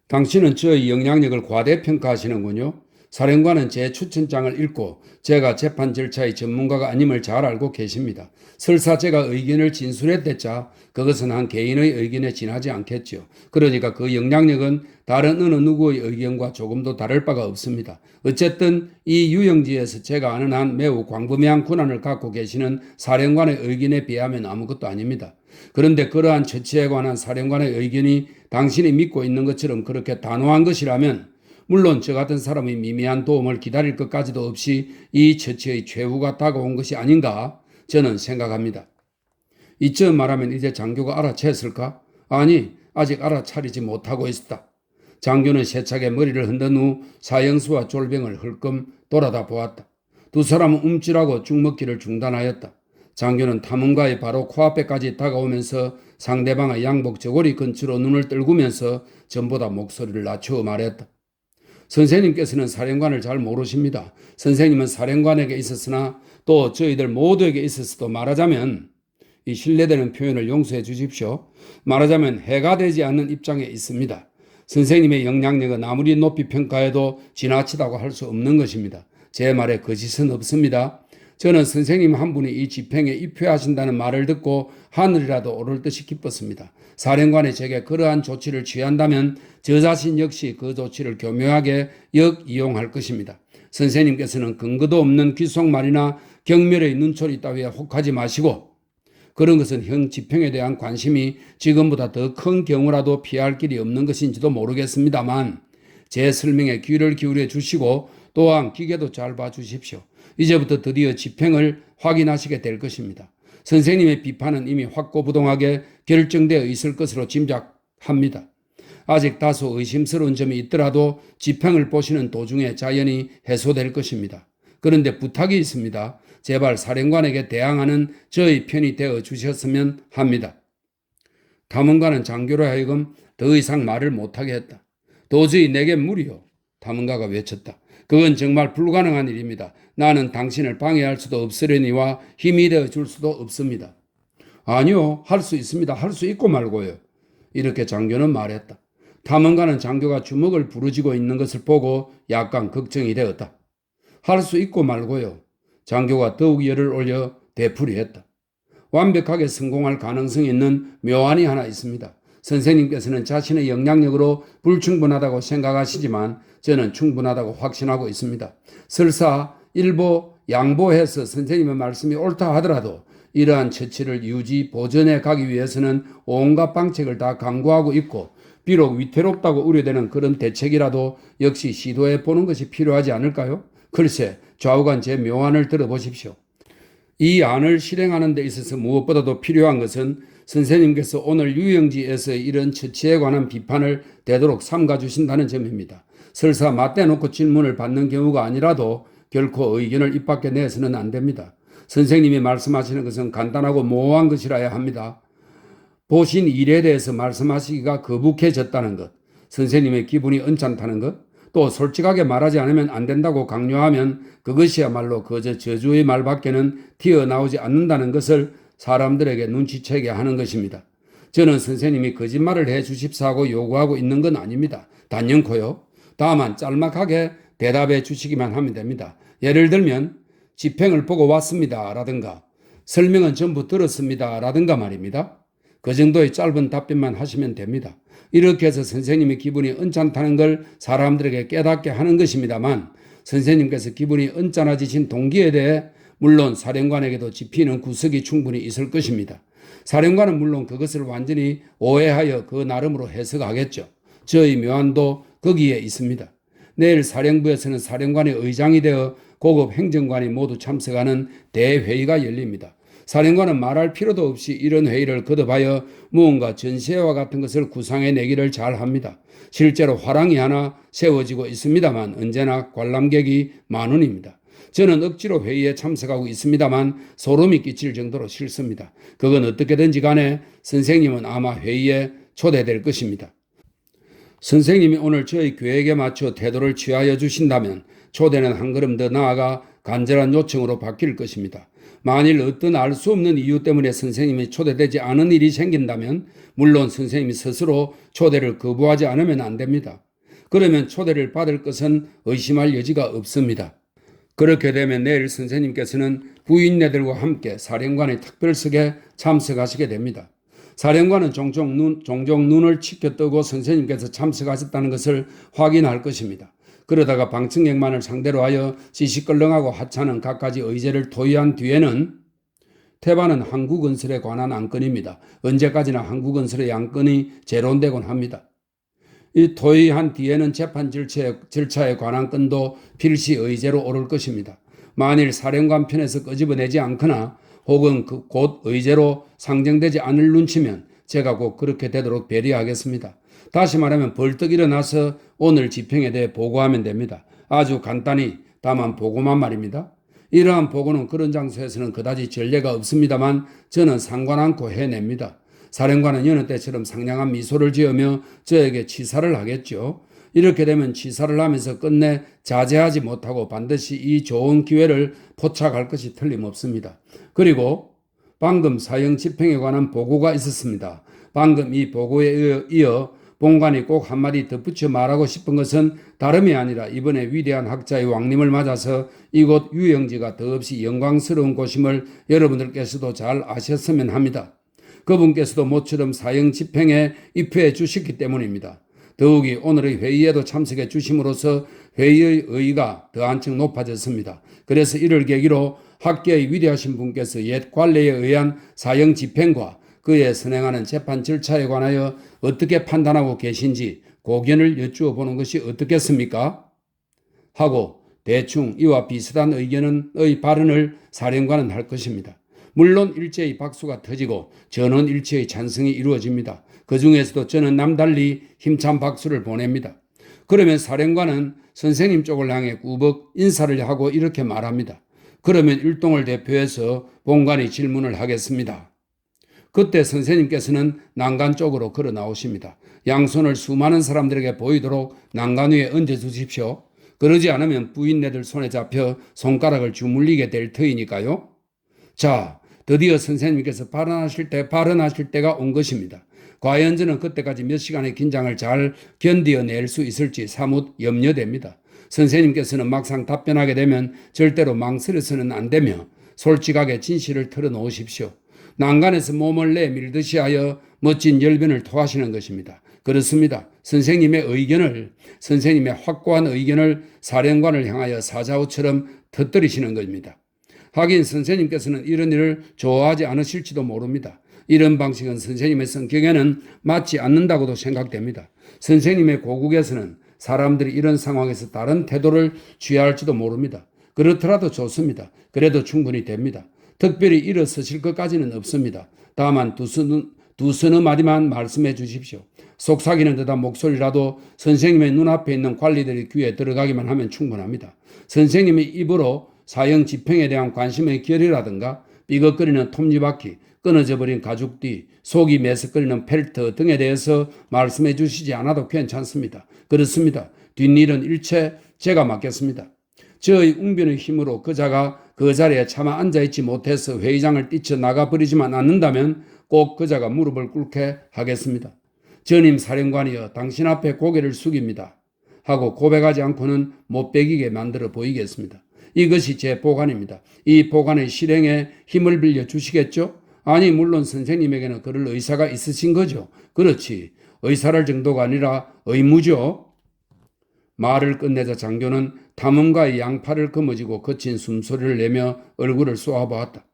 당신은 저의 영향력을 과대평가하시는군요. 사령관은 제 추천장을 읽고 제가 재판 절차의 전문가가 아님을 잘 알고 계십니다. 설사 제가 의견을 진술했댔자 그것은 한 개인의 의견에 지나지 않겠죠. 그러니까 그 영향력은 다른 어느 누구의 의견과 조금도 다를 바가 없습니다. 어쨌든 이 유영지에서 제가 아는 한 매우 광범위한 권한을 갖고 계시는 사령관의 의견에 비하면 아무것도 아닙니다. 그런데 그러한 처치에 관한 사령관의 의견이 당신이 믿고 있는 것처럼 그렇게 단호한 것이라면 물론 저 같은 사람의 미미한 도움을 기다릴 것까지도 없이 이 처치의 최후가 다가온 것이 아닌가 저는 생각합니다. 이쯤 말하면 이제 장교가 알아챘을까? 아니, 아직 알아차리지 못하고 있었다. 장교는 세차게 머리를 흔든 후 사형수와 졸병을 흘끔 돌아다 보았다. 두 사람은 움찔하고 죽먹기를 중단하였다. 장교는 탐험가의 바로 코앞에까지 다가오면서 상대방의 양복 저고리 근처로 눈을 떨구면서 전보다 목소리를 낮추어 말했다. 선생님께서는 사령관을 잘 모르십니다. 선생님은 사령관에게 있었으나 또 저희들 모두에게 있어서도 말하자면 이 신뢰되는 표현을 용서해 주십시오. 말하자면 해가 되지 않는 입장에 있습니다. 선생님의 영향력은 아무리 높이 평가해도 지나치다고 할 수 없는 것입니다. 제 말에 거짓은 없습니다. 저는 선생님 한 분이 이 집행에 입회하신다는 말을 듣고 하늘이라도 오를 듯이 기뻤습니다. 사령관이 제게 그러한 조치를 취한다면 저 자신 역시 그 조치를 교묘하게 역이용할 것입니다. 선생님께서는 근거도 없는 귓속말이나 경멸의 눈초리 따위에 혹하지 마시고 그런 것은 형 집행에 대한 관심이 지금보다 더 큰 경우라도 피할 길이 없는 것인지도 모르겠습니다만 제 설명에 귀를 기울여 주시고 또한 기계도 잘 봐주십시오. 이제부터 드디어 집행을 확인하시게 될 것입니다. 선생님의 비판은 이미 확고부동하게 결정되어 있을 것으로 짐작합니다. 아직 다소 의심스러운 점이 있더라도 집행을 보시는 도중에 자연히 해소될 것입니다. 그런데 부탁이 있습니다. 제발 사령관에게 대항하는 저의 편이 되어 주셨으면 합니다. 탐험가는 장교로 하여금 더 이상 말을 못하게 했다. 도저히 내겐 무리요. 탐험가가 외쳤다. 그건 정말 불가능한 일입니다. 나는 당신을 방해할 수도 없으려니와 힘이 되어 줄 수도 없습니다. 아니요, 할 수 있습니다. 할 수 있고 말고요. 이렇게 장교는 말했다. 탐험가는 장교가 주먹을 부르짖고 있는 것을 보고 약간 걱정이 되었다. 할 수 있고 말고요. 장교가 더욱 열을 올려 되풀이했다. 완벽하게 성공할 가능성이 있는 묘안이 하나 있습니다. 선생님께서는 자신의 영향력으로 불충분하다고 생각하시지만 저는 충분하다고 확신하고 있습니다. 설사 일부 양보해서 선생님의 말씀이 옳다 하더라도 이러한 처치를 유지 보전해 가기 위해서는 온갖 방책을 다 강구하고 있고 비록 위태롭다고 우려되는 그런 대책이라도 역시 시도해 보는 것이 필요하지 않을까요? 글쎄, 좌우간 제 묘안을 들어보십시오. 이 안을 실행하는 데 있어서 무엇보다도 필요한 것은 선생님께서 오늘 유영지에서의 이런 처치에 관한 비판을 되도록 삼가주신다는 점입니다. 설사 맞대놓고 질문을 받는 경우가 아니라도 결코 의견을 입 밖에 내서는 안 됩니다. 선생님이 말씀하시는 것은 간단하고 모호한 것이라야 합니다. 보신 일에 대해서 말씀하시기가 거북해졌다는 것, 선생님의 기분이 언짢다는 것, 또 솔직하게 말하지 않으면 안 된다고 강요하면 그것이야말로 그저 저주의 말밖에는 튀어나오지 않는다는 것을 사람들에게 눈치채게 하는 것입니다. 저는 선생님이 거짓말을 해 주십사고 요구하고 있는 건 아닙니다. 단연코요. 다만 짤막하게 대답해 주시기만 하면 됩니다. 예를 들면 집행을 보고 왔습니다 라든가 설명은 전부 들었습니다 라든가 말입니다. 그 정도의 짧은 답변만 하시면 됩니다. 이렇게 해서 선생님의 기분이 언짢다는 걸 사람들에게 깨닫게 하는 것입니다만 선생님께서 기분이 언짢아지신 동기에 대해 물론 사령관에게도 짚히는 구석이 충분히 있을 것입니다. 사령관은 물론 그것을 완전히 오해하여 그 나름으로 해석하겠죠. 저의 묘안도 거기에 있습니다. 내일 사령부에서는 사령관의 의장이 되어 고급 행정관이 모두 참석하는 대회의가 열립니다. 사령관은 말할 필요도 없이 이런 회의를 거듭하여 무언가 전시회와 같은 것을 구상해내기를 잘합니다. 실제로 화랑이 하나 세워지고 있습니다만 언제나 관람객이 만원입니다. 저는 억지로 회의에 참석하고 있습니다만 소름이 끼칠 정도로 싫습니다. 그건 어떻게든지 간에 선생님은 아마 회의에 초대될 것입니다. 선생님이 오늘 저희 계획에 맞춰 태도를 취하여 주신다면 초대는 한 걸음 더 나아가 간절한 요청으로 바뀔 것입니다. 만일 어떤 알 수 없는 이유 때문에 선생님이 초대되지 않은 일이 생긴다면 물론 선생님이 스스로 초대를 거부하지 않으면 안 됩니다. 그러면 초대를 받을 것은 의심할 여지가 없습니다. 그렇게 되면 내일 선생님께서는 부인네들과 함께 사령관의 특별석에 참석하시게 됩니다. 사령관은 종종 눈을 치켜뜨고 선생님께서 참석하셨다는 것을 확인할 것입니다. 그러다가 방청객만을 상대로 하여 시시껄렁하고 하찮은 갖가지 의제를 토의한 뒤에는 태반은 한국건설에 관한 안건입니다. 언제까지나 한국건설의 안건이 재론되곤 합니다. 이 토의한 뒤에는 재판 절차에 관한 건도 필시 의제로 오를 것입니다. 만일 사령관 편에서 끄집어내지 않거나 혹은 곧 의제로 상정되지 않을 눈치면 제가 꼭 그렇게 되도록 배려하겠습니다. 다시 말하면 벌떡 일어나서 오늘 집행에 대해 보고하면 됩니다. 아주 간단히 다만 보고만 말입니다. 이러한 보고는 그런 장소에서는 그다지 전례가 없습니다만 저는 상관 않고 해냅니다. 사령관은 여느 때처럼 상냥한 미소를 지으며 저에게 치사를 하겠죠. 이렇게 되면 치사를 하면서 끝내 자제하지 못하고 반드시 이 좋은 기회를 포착할 것이 틀림없습니다. 그리고 방금 사형 집행에 관한 보고가 있었습니다. 방금 이 보고에 이어 본관이 꼭 한마디 덧붙여 말하고 싶은 것은 다름이 아니라 이번에 위대한 학자의 왕림을 맞아서 이곳 유영지가 더없이 영광스러운 곳임을 여러분들께서도 잘 아셨으면 합니다. 그분께서도 모처럼 사형 집행에 입회해 주셨기 때문입니다. 더욱이 오늘의 회의에도 참석해 주심으로써 회의의 의의가 더 한층 높아졌습니다. 그래서 이를 계기로 학계의 위대하신 분께서 옛 관례에 의한 사형 집행과 그에 선행하는 재판 절차에 관하여 어떻게 판단하고 계신지 고견을 여쭈어 보는 것이 어떻겠습니까? 하고 대충 이와 비슷한 의견의 발언을 사령관은 할 것입니다. 물론 일제히 박수가 터지고 전원 일체의 찬성이 이루어집니다. 그 중에서도 저는 남달리 힘찬 박수를 보냅니다. 그러면 사령관은 선생님 쪽을 향해 꾸벅 인사를 하고 이렇게 말합니다. 그러면 일동을 대표해서 본관이 질문을 하겠습니다. 그때 선생님께서는 난간 쪽으로 걸어 나오십니다. 양손을 수많은 사람들에게 보이도록 난간 위에 얹어 주십시오. 그러지 않으면 부인네들 손에 잡혀 손가락을 주물리게 될 터이니까요. 자, 드디어 선생님께서 발언하실 때가 온 것입니다. 과연 저는 그때까지 몇 시간의 긴장을 잘 견디어낼 수 있을지 사뭇 염려됩니다. 선생님께서는 막상 답변하게 되면 절대로 망설여서는 안 되며 솔직하게 진실을 털어놓으십시오. 난간에서 몸을 내밀듯이 하여 멋진 열변을 토하시는 것입니다. 그렇습니다. 선생님의 확고한 의견을 사령관을 향하여 사자우처럼 터뜨리시는 겁니다. 하긴 선생님께서는 이런 일을 좋아하지 않으실지도 모릅니다. 이런 방식은 선생님의 성격에는 맞지 않는다고도 생각됩니다. 선생님의 고국에서는 사람들이 이런 상황에서 다른 태도를 취할지도 모릅니다. 그렇더라도 좋습니다. 그래도 충분히 됩니다. 특별히 일어서실 것까지는 없습니다. 다만 두서너 마디만 말씀해 주십시오. 속삭이는 듯한 목소리라도 선생님의 눈앞에 있는 관리들의 귀에 들어가기만 하면 충분합니다. 선생님의 입으로 사형 집행에 대한 관심의 결이라든가 삐걱거리는 톱니바퀴, 끊어져 버린 가죽띠, 속이 메석거리는 펠트 등에 대해서 말씀해 주시지 않아도 괜찮습니다. 그렇습니다. 뒷일은 일체 제가 맡겠습니다. 저의 웅변의 힘으로 그자가 그 자리에 차마 앉아있지 못해서 회의장을 뛰쳐나가버리지만 않는다면 꼭 그자가 무릎을 꿇게 하겠습니다. 전임 사령관이여 당신 앞에 고개를 숙입니다. 하고 고백하지 않고는 못 베기게 만들어 보이겠습니다. 이것이 제 보관입니다. 이 보관의 실행에 힘을 빌려 주시겠죠? 아니 물론 선생님에게는 그럴 의사가 있으신 거죠. 그렇지. 의사랄 정도가 아니라 의무죠. 말을 끝내자 장교는 탐험가의 양팔을 거머쥐고 거친 숨소리를 내며 얼굴을 쏘아보았다.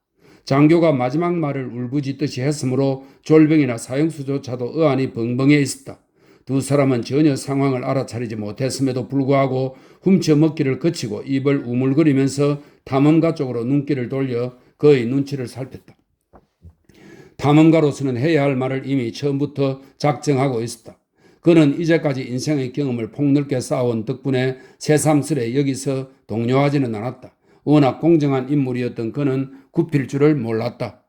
장교가 마지막 말을 울부짖듯이 했으므로 졸병이나 사형수조차도 의안이 벙벙해 있었다. 두 사람은 전혀 상황을 알아차리지 못했음에도 불구하고 훔쳐먹기를 그치고 입을 우물거리면서 탐험가 쪽으로 눈길을 돌려 그의 눈치를 살폈다. 탐험가로서는 해야 할 말을 이미 처음부터 작정하고 있었다. 그는 이제까지 인생의 경험을 폭넓게 쌓아온 덕분에 새삼스레 여기서 동요하지는 않았다. 워낙 공정한 인물이었던 그는 굽힐 줄을 몰랐다.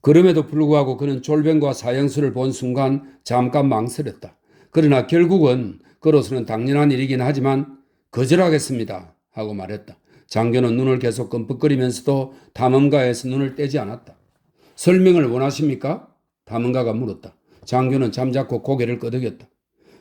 그럼에도 불구하고 그는 졸병과 사형수를 본 순간 잠깐 망설였다. 그러나 결국은 그로서는 당연한 일이긴 하지만 거절하겠습니다 하고 말했다. 장교는 눈을 계속 끔뻑거리면서도 탐험가에서 눈을 떼지 않았다. 설명을 원하십니까? 탐험가가 물었다. 장교는 잠자코 고개를 끄덕였다.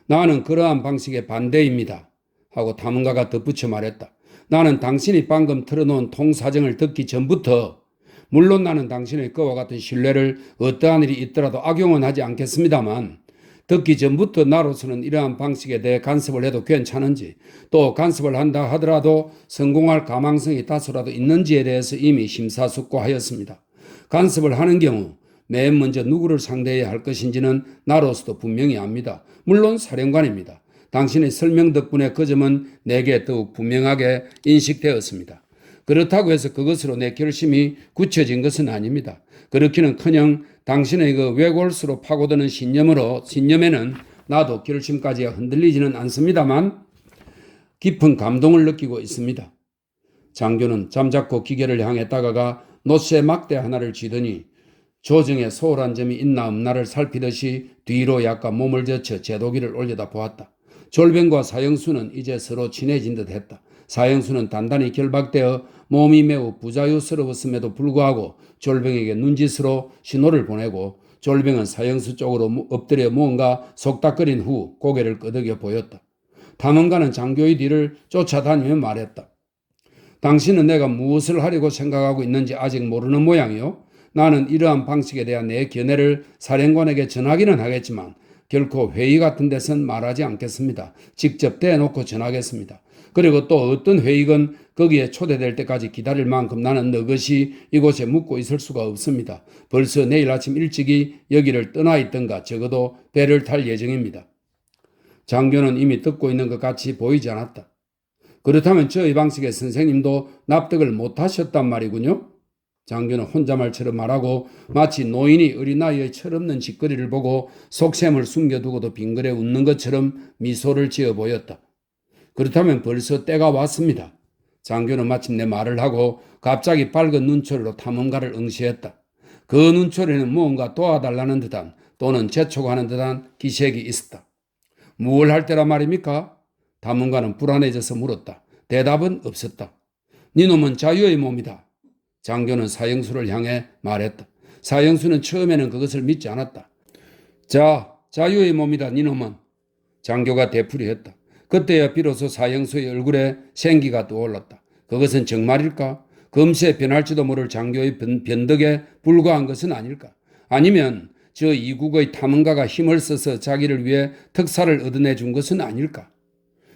나는 그러한 방식에 반대입니다. 하고 탐험가가 덧붙여 말했다. 나는 당신이 방금 틀어놓은 통사정을 듣기 전부터 물론 나는 당신의 그와 같은 신뢰를 어떠한 일이 있더라도 악용은 하지 않겠습니다만 듣기 전부터 나로서는 이러한 방식에 대해 간섭을 해도 괜찮은지 또 간섭을 한다 하더라도 성공할 가망성이 다소라도 있는지에 대해서 이미 심사숙고하였습니다. 간섭을 하는 경우 맨 먼저 누구를 상대해야 할 것인지는 나로서도 분명히 압니다. 물론 사령관입니다. 당신의 설명 덕분에 그 점은 내게 더욱 분명하게 인식되었습니다. 그렇다고 해서 그것으로 내 결심이 굳혀진 것은 아닙니다. 그렇기는커녕 당신의 그 외골수로 파고드는 신념에는 나도 결심까지 흔들리지는 않습니다만 깊은 감동을 느끼고 있습니다. 장교는 잠자코 기계를 향해 다가가 노쇠 막대 하나를 쥐더니 조정에 소홀한 점이 있나 없나를 살피듯이 뒤로 약간 몸을 젖혀 제도기를 올려다 보았다. 졸병과 사형수는 이제 서로 친해진 듯 했다. 사형수는 단단히 결박되어 몸이 매우 부자유스러웠음에도 불구하고 졸병에게 눈짓으로 신호를 보내고, 졸병은 사형수 쪽으로 엎드려 무언가 속닥거린 후 고개를 끄덕여 보였다. 탐험가는 장교의 뒤를 쫓아다니며 말했다. 당신은 내가 무엇을 하려고 생각하고 있는지 아직 모르는 모양이요. 나는 이러한 방식에 대한 내 견해를 사령관에게 전하기는 하겠지만 결코 회의 같은 데선 말하지 않겠습니다. 직접 대놓고 전하겠습니다. 그리고 또 어떤 회의건 거기에 초대될 때까지 기다릴 만큼 나는 너것이 이곳에 묵고 있을 수가 없습니다. 벌써 내일 아침 일찍이 여기를 떠나 있던가 적어도 배를 탈 예정입니다. 장교는 이미 듣고 있는 것 같이 보이지 않았다. 그렇다면 저희 방식에 선생님도 납득을 못하셨단 말이군요. 장교는 혼잣말처럼 말하고 마치 노인이 어린아이의 철없는 짓거리를 보고 속셈을 숨겨두고도 빙그레 웃는 것처럼 미소를 지어 보였다. 그렇다면 벌써 때가 왔습니다. 장교는 마침내 말을 하고 갑자기 밝은 눈초리로 탐험가를 응시했다. 그 눈초리에는 무언가 도와달라는 듯한 또는 재촉하는 듯한 기색이 있었다. 무얼 할 때라 말입니까? 탐험가는 불안해져서 물었다. 대답은 없었다. 니놈은 자유의 몸이다. 장교는 사형수를 향해 말했다. 사형수는 처음에는 그것을 믿지 않았다. 자, 자유의 몸이다 니놈은. 장교가 되풀이했다. 그때야 비로소 사형수의 얼굴에 생기가 떠올랐다. 그것은 정말일까? 금세 변할지도 모를 장교의 변덕에 불과한 것은 아닐까? 아니면 저 이국의 탐험가가 힘을 써서 자기를 위해 특사를 얻어내 준 것은 아닐까?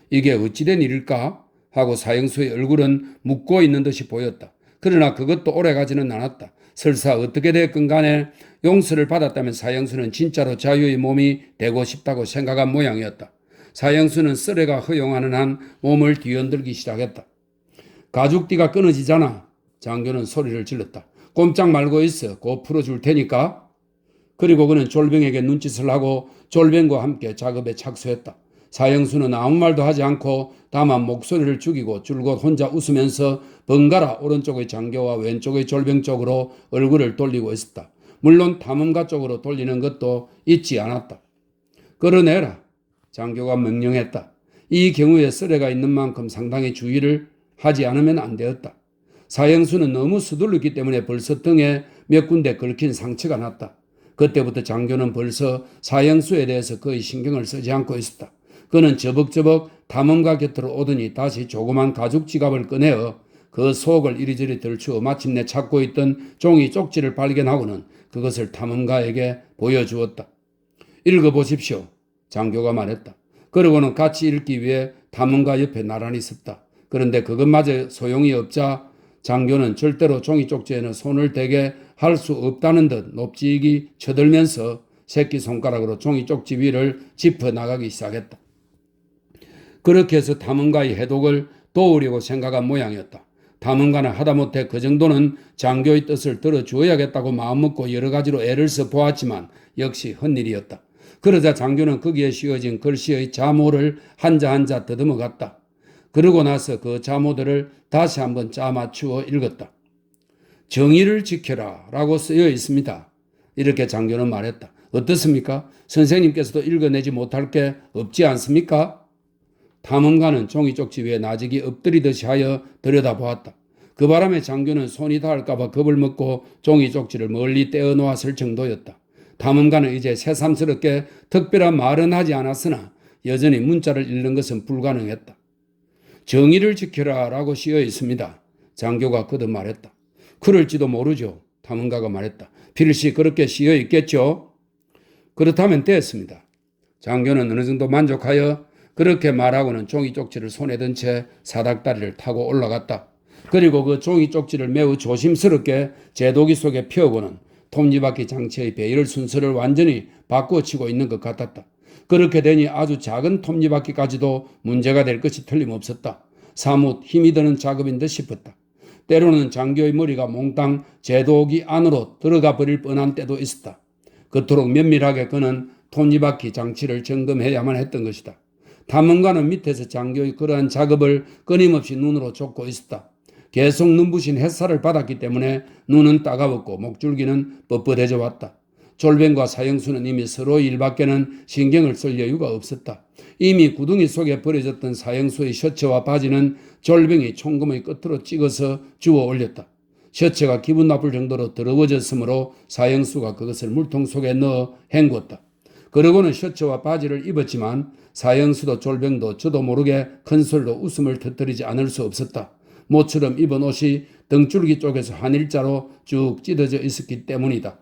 이게 어찌된 일일까? 하고 사형수의 얼굴은 묻고 있는 듯이 보였다. 그러나 그것도 오래가지는 않았다. 설사 어떻게 됐건 간에 용서를 받았다면 사형수는 진짜로 자유의 몸이 되고 싶다고 생각한 모양이었다. 사형수는 쓰레가 허용하는 한 몸을 뒤흔들기 시작했다. 가죽띠가 끊어지잖아. 장교는 소리를 질렀다. 꼼짝 말고 있어. 곧 풀어줄 테니까. 그리고 그는 졸병에게 눈짓을 하고 졸병과 함께 작업에 착수했다. 사형수는 아무 말도 하지 않고 다만 목소리를 죽이고 줄곧 혼자 웃으면서 번갈아 오른쪽의 장교와 왼쪽의 졸병 쪽으로 얼굴을 돌리고 있었다. 물론 탐험가 쪽으로 돌리는 것도 잊지 않았다. 끌어내라. 장교가 명령했다. 이 경우에 쓰레가 있는 만큼 상당히 주의를 하지 않으면 안 되었다. 사형수는 너무 서둘렀기 때문에 벌써 등에 몇 군데 긁힌 상처가 났다. 그때부터 장교는 벌써 사형수에 대해서 거의 신경을 쓰지 않고 있었다. 그는 저벅저벅 탐험가 곁으로 오더니 다시 조그만 가죽 지갑을 꺼내어 그 속을 이리저리 들추어 마침내 찾고 있던 종이 쪽지를 발견하고는 그것을 탐험가에게 보여주었다. 읽어보십시오. 장교가 말했다. 그러고는 같이 읽기 위해 탐험가 옆에 나란히 섰다. 그런데 그것마저 소용이 없자 장교는 절대로 종이 쪽지에는 손을 대게 할 수 없다는 듯 높직이 쳐들면서 새끼손가락으로 종이 쪽지 위를 짚어 나가기 시작했다. 그렇게 해서 탐험가의 해독을 도우려고 생각한 모양이었다. 탐험가는 하다못해 그 정도는 장교의 뜻을 들어주어야겠다고 마음먹고 여러 가지로 애를 써 보았지만 역시 헛일이었다. 그러자 장교는 거기에 씌워진 글씨의 자모를 한자 한자 더듬어갔다. 그러고 나서 그 자모들을 다시 한번 짜맞추어 읽었다. 정의를 지켜라 라고 쓰여 있습니다. 이렇게 장교는 말했다. 어떻습니까? 선생님께서도 읽어내지 못할 게 없지 않습니까? 탐험가는 종이 쪽지 위에 나직이 엎드리듯이 하여 들여다보았다. 그 바람에 장교는 손이 닿을까봐 겁을 먹고 종이 쪽지를 멀리 떼어놓았을 정도였다. 탐험가는 이제 새삼스럽게 특별한 말은 하지 않았으나 여전히 문자를 읽는 것은 불가능했다. 정의를 지켜라 라고 쓰여 있습니다. 장교가 거듭 말했다. 그럴지도 모르죠. 탐험가가 말했다. 필시 그렇게 쓰여 있겠죠. 그렇다면 됐습니다. 장교는 어느 정도 만족하여 그렇게 말하고는 종이 쪽지를 손에 든 채 사닥다리를 타고 올라갔다. 그리고 그 종이 쪽지를 매우 조심스럽게 제도기 속에 펴고는 톱니바퀴 장치의 배열 순서를 완전히 바꾸어치고 있는 것 같았다. 그렇게 되니 아주 작은 톱니바퀴까지도 문제가 될 것이 틀림없었다. 사뭇 힘이 드는 작업인 듯 싶었다. 때로는 장교의 머리가 몽땅 제도기 안으로 들어가 버릴 뻔한 때도 있었다. 그토록 면밀하게 그는 톱니바퀴 장치를 점검해야만 했던 것이다. 탐험가는 밑에서 장교의 그러한 작업을 끊임없이 눈으로 쫓고 있었다. 계속 눈부신 햇살을 받았기 때문에 눈은 따가웠고 목줄기는 뻣뻣해져 왔다. 졸뱅과 사형수는 이미 서로 일밖에는 신경을 쓸 여유가 없었다. 이미 구덩이 속에 버려졌던 사형수의 셔츠와 바지는 졸뱅이 총금의 끝으로 찍어서 주워 올렸다. 셔츠가 기분 나쁠 정도로 더러워졌으므로 사형수가 그것을 물통 속에 넣어 헹궜다. 그러고는 셔츠와 바지를 입었지만 사형수도 졸뱅도 저도 모르게 큰 소리로 웃음을 터뜨리지 않을 수 없었다. 모처럼 입은 옷이 등줄기 쪽에서 한 일자로 쭉 찢어져 있었기 때문이다.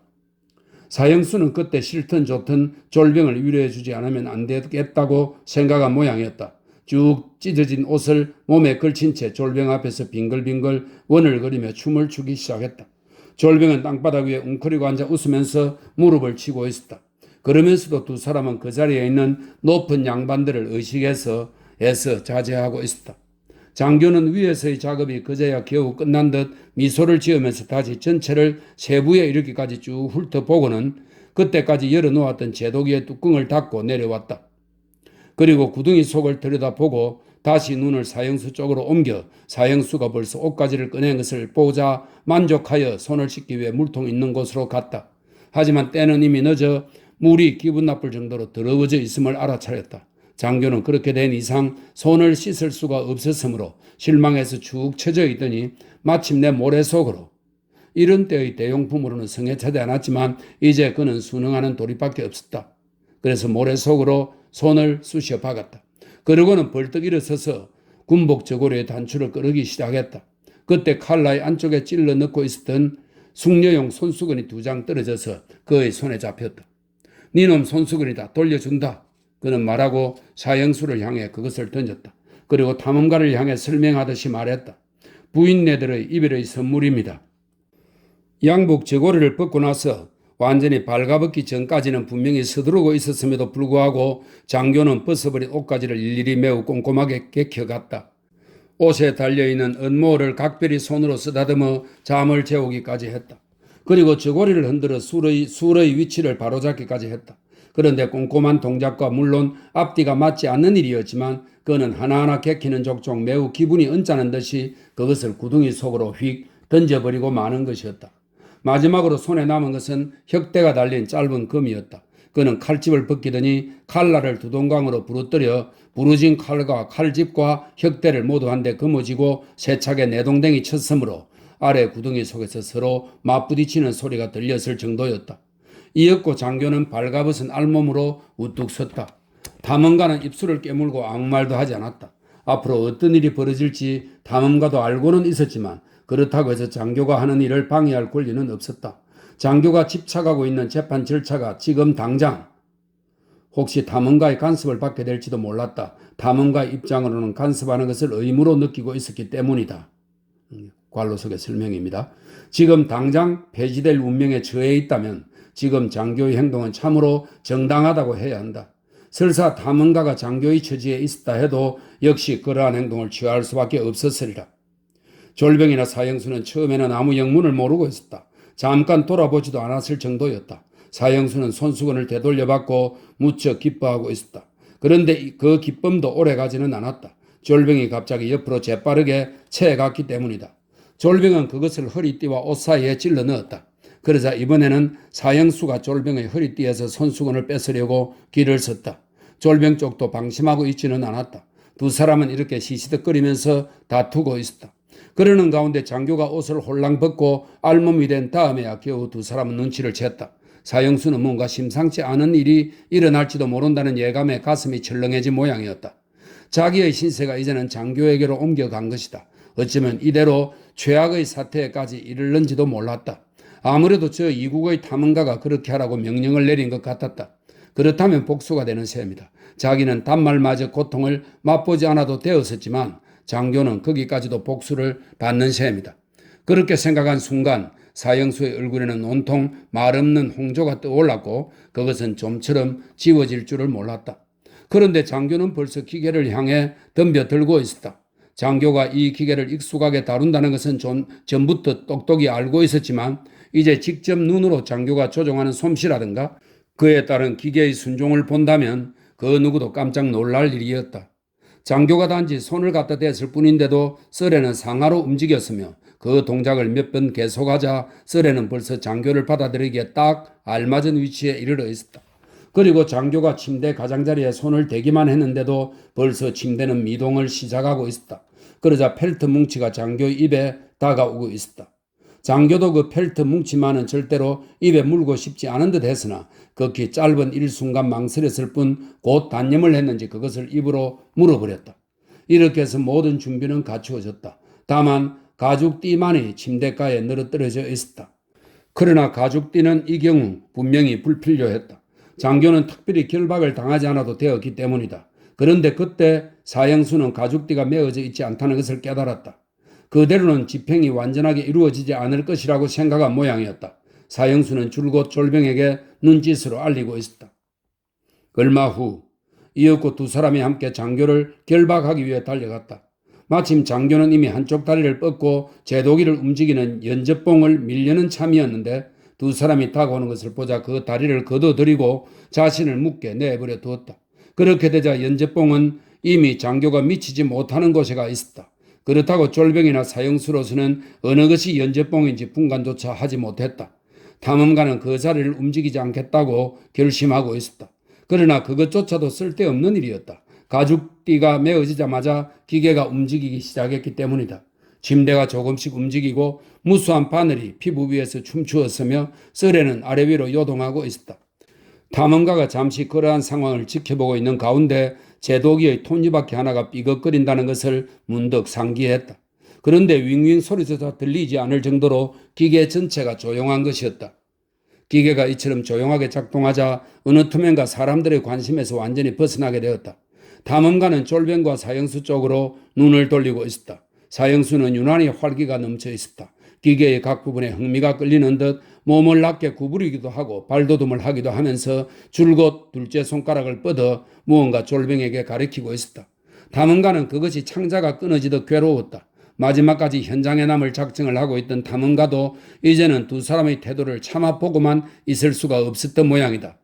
사형수는 그때 싫든 좋든 졸병을 위로해 주지 않으면 안 되겠다고 생각한 모양이었다. 쭉 찢어진 옷을 몸에 걸친 채 졸병 앞에서 빙글빙글 원을 그리며 춤을 추기 시작했다. 졸병은 땅바닥 위에 웅크리고 앉아 웃으면서 무릎을 치고 있었다. 그러면서도 두 사람은 그 자리에 있는 높은 양반들을 의식해서 애써 자제하고 있었다. 장교는 위에서의 작업이 그제야 겨우 끝난 듯 미소를 지으면서 다시 전체를 세부에 이르기까지 쭉 훑어보고는 그때까지 열어놓았던 제도기의 뚜껑을 닫고 내려왔다. 그리고 구덩이 속을 들여다보고 다시 눈을 사형수 쪽으로 옮겨 사형수가 벌써 옷가지를 꺼낸 것을 보자 만족하여 손을 씻기 위해 물통 있는 곳으로 갔다. 하지만 때는 이미 늦어 물이 기분 나쁠 정도로 더러워져 있음을 알아차렸다. 장교는 그렇게 된 이상 손을 씻을 수가 없었으므로 실망해서 축 처져 있더니 마침내 모래 속으로, 이런 때의 대용품으로는 성에 차지 않았지만 이제 그는 순응하는 돌입밖에 없었다. 그래서 모래 속으로 손을 쑤셔 박았다. 그러고는 벌떡 일어서서 군복 저고리의 단추를 끄르기 시작했다. 그때 칼라의 안쪽에 찔러 넣고 있었던 숙녀용 손수건이 2장 떨어져서 그의 손에 잡혔다. 니놈 손수건이다. 돌려준다. 그는 말하고 사형수를 향해 그것을 던졌다. 그리고 탐험가를 향해 설명하듯이 말했다. 부인네들의 이별의 선물입니다. 양복 저고리를 벗고 나서 완전히 발가벗기 전까지는 분명히 서두르고 있었음에도 불구하고 장교는 벗어버린 옷가지를 일일이 매우 꼼꼼하게 개켜갔다. 옷에 달려있는 은모를 각별히 손으로 쓰다듬어 잠을 재우기까지 했다. 그리고 저고리를 흔들어 술의 위치를 바로잡기까지 했다. 그런데 꼼꼼한 동작과 물론 앞뒤가 맞지 않는 일이었지만 그는 하나하나 개키는 족족 매우 기분이 언짢은 듯이 그것을 구덩이 속으로 휙 던져버리고 마는 것이었다. 마지막으로 손에 남은 것은 혁대가 달린 짧은 검이었다. 그는 칼집을 벗기더니 칼날을 두 동강으로 부러뜨려 부러진 칼과 칼집과 혁대를 모두 한데 거머쥐고 세차게 내동댕이 쳤으므로 아래 구덩이 속에서 서로 맞부딪히는 소리가 들렸을 정도였다. 이윽고 장교는 발가벗은 알몸으로 우뚝 섰다. 탐험가는 입술을 깨물고 아무 말도 하지 않았다. 앞으로 어떤 일이 벌어질지 탐험가도 알고는 있었지만 그렇다고 해서 장교가 하는 일을 방해할 권리는 없었다. 장교가 집착하고 있는 재판 절차가 지금 당장 혹시 탐험가의 간섭을 받게 될지도 몰랐다. 탐험가의 입장으로는 간섭하는 것을 의무로 느끼고 있었기 때문이다. 관로석의 설명입니다. 지금 당장 폐지될 운명에 처해 있다면 지금 장교의 행동은 참으로 정당하다고 해야 한다. 설사 탐험가가 장교의 처지에 있었다 해도 역시 그러한 행동을 취할 수밖에 없었으리라. 졸병이나 사형수는 처음에는 아무 영문을 모르고 있었다. 잠깐 돌아보지도 않았을 정도였다. 사형수는 손수건을 되돌려받고 무척 기뻐하고 있었다. 그런데 그 기쁨도 오래가지는 않았다. 졸병이 갑자기 옆으로 재빠르게 채갔기 때문이다. 졸병은 그것을 허리띠와 옷 사이에 찔러 넣었다. 그러자 이번에는 사형수가 졸병의 허리띠에서 손수건을 뺏으려고 길을 섰다. 졸병 쪽도 방심하고 있지는 않았다. 두 사람은 이렇게 시시덕거리면서 다투고 있었다. 그러는 가운데 장교가 옷을 홀랑 벗고 알몸이 된 다음에야 겨우 두 사람은 눈치를 챘다. 사형수는 뭔가 심상치 않은 일이 일어날지도 모른다는 예감에 가슴이 철렁해진 모양이었다. 자기의 신세가 이제는 장교에게로 옮겨간 것이다. 어쩌면 이대로 최악의 사태에까지 이르는지도 몰랐다. 아무래도 저 이국의 탐험가가 그렇게 하라고 명령을 내린 것 같았다. 그렇다면 복수가 되는 셈이다. 자기는 단말마저 고통을 맛보지 않아도 되었었지만 장교는 거기까지도 복수를 받는 셈이다. 그렇게 생각한 순간 사형수의 얼굴에는 온통 말없는 홍조가 떠올랐고 그것은 좀처럼 지워질 줄을 몰랐다. 그런데 장교는 벌써 기계를 향해 덤벼들고 있었다. 장교가 이 기계를 익숙하게 다룬다는 것은 전부터 똑똑히 알고 있었지만 이제 직접 눈으로 장교가 조종하는 솜씨라든가 그에 따른 기계의 순종을 본다면 그 누구도 깜짝 놀랄 일이었다. 장교가 단지 손을 갖다 댔을 뿐인데도 썰에는 상하로 움직였으며 그 동작을 몇 번 계속하자 썰에는 벌써 장교를 받아들이기에 딱 알맞은 위치에 이르러 있었다. 그리고 장교가 침대 가장자리에 손을 대기만 했는데도 벌써 침대는 미동을 시작하고 있었다. 그러자 펠트 뭉치가 장교의 입에 다가오고 있었다. 장교도 그 펠트 뭉치만은 절대로 입에 물고 싶지 않은 듯 했으나 극히 짧은 일순간 망설였을 뿐 곧 단념을 했는지 그것을 입으로 물어버렸다. 이렇게 해서 모든 준비는 갖추어졌다. 다만 가죽띠만이 침대가에 늘어뜨려져 있었다. 그러나 가죽띠는 이 경우 분명히 불필요했다. 장교는 특별히 결박을 당하지 않아도 되었기 때문이다. 그런데 그때 사형수는 가죽띠가 메어져 있지 않다는 것을 깨달았다. 그대로는 집행이 완전하게 이루어지지 않을 것이라고 생각한 모양이었다. 사형수는 줄곧 졸병에게 눈짓으로 알리고 있었다. 얼마 후 이윽고 두 사람이 함께 장교를 결박하기 위해 달려갔다. 마침 장교는 이미 한쪽 다리를 뻗고 제도기를 움직이는 연접봉을 밀려는 참이었는데 두 사람이 다가오는 것을 보자 그 다리를 걷어들이고 자신을 묶게 내버려 두었다. 그렇게 되자 연접봉은 이미 장교가 미치지 못하는 곳에 가 있었다. 그렇다고 졸병이나 사형수로서는 어느 것이 연접봉인지 분간조차 하지 못했다. 탐험가는 그 자리를 움직이지 않겠다고 결심하고 있었다. 그러나 그것조차도 쓸데없는 일이었다. 가죽띠가 메어지자마자 기계가 움직이기 시작했기 때문이다. 침대가 조금씩 움직이고 무수한 바늘이 피부 위에서 춤추었으며 썰에는 아래 위로 요동하고 있었다. 탐험가가 잠시 그러한 상황을 지켜보고 있는 가운데 제도기의 톱니바퀴 하나가 삐걱거린다는 것을 문득 상기했다. 그런데 윙윙 소리조차 들리지 않을 정도로 기계 전체가 조용한 것이었다. 기계가 이처럼 조용하게 작동하자 어느 틈엔가 사람들의 관심에서 완전히 벗어나게 되었다. 탐험가는 졸병과 사형수 쪽으로 눈을 돌리고 있었다. 사형수는 유난히 활기가 넘쳐 있었다. 기계의 각 부분에 흥미가 끌리는 듯 몸을 낮게 구부리기도 하고 발돋움을 하기도 하면서 줄곧 둘째 손가락을 뻗어 무언가 졸병에게 가리키고 있었다. 탐험가는 그것이 창자가 끊어지듯 괴로웠다. 마지막까지 현장에 남을 작정을 하고 있던 탐험가도 이제는 두 사람의 태도를 참아보고만 있을 수가 없었던 모양이다.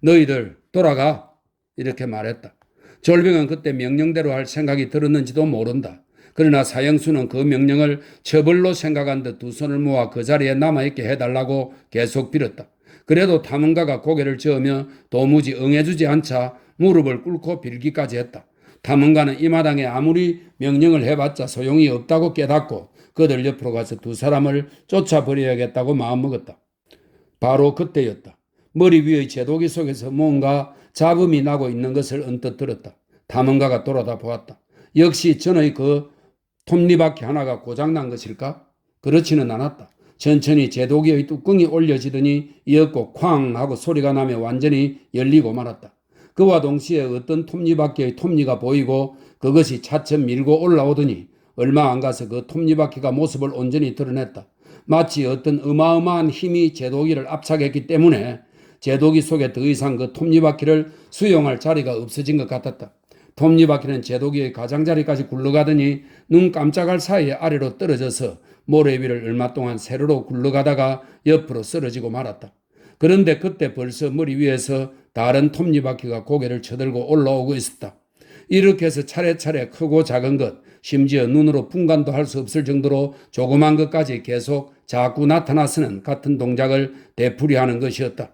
너희들 돌아가, 이렇게 말했다. 졸병은 그때 명령대로 할 생각이 들었는지도 모른다. 그러나 사형수는 그 명령을 처벌로 생각한 듯 두 손을 모아 그 자리에 남아있게 해달라고 계속 빌었다. 그래도 탐험가가 고개를 저으며 도무지 응해주지 않자 무릎을 꿇고 빌기까지 했다. 탐험가는 이 마당에 아무리 명령을 해봤자 소용이 없다고 깨닫고 그들 옆으로 가서 두 사람을 쫓아버려야겠다고 마음먹었다. 바로 그때였다. 머리 위의 제도기 속에서 뭔가 잡음이 나고 있는 것을 언뜻 들었다. 탐험가가 돌아다 보았다. 역시 전의 그 톱니바퀴 하나가 고장난 것일까? 그렇지는 않았다. 천천히 제도기의 뚜껑이 올려지더니 이윽고 쾅 하고 소리가 나며 완전히 열리고 말았다. 그와 동시에 어떤 톱니바퀴의 톱니가 보이고 그것이 차츰 밀고 올라오더니 얼마 안 가서 그 톱니바퀴가 모습을 온전히 드러냈다. 마치 어떤 어마어마한 힘이 제도기를 압착했기 때문에 제도기 속에 더 이상 그 톱니바퀴를 수용할 자리가 없어진 것 같았다. 톱니바퀴는 제도기의 가장자리까지 굴러가더니 눈 깜짝할 사이에 아래로 떨어져서 모래 위를 얼마 동안 세로로 굴러가다가 옆으로 쓰러지고 말았다. 그런데 그때 벌써 머리 위에서 다른 톱니바퀴가 고개를 쳐들고 올라오고 있었다. 이렇게 해서 차례차례 크고 작은 것, 심지어 눈으로 분간도 할 수 없을 정도로 조그만 것까지 계속 자꾸 나타나서는 같은 동작을 되풀이하는 것이었다.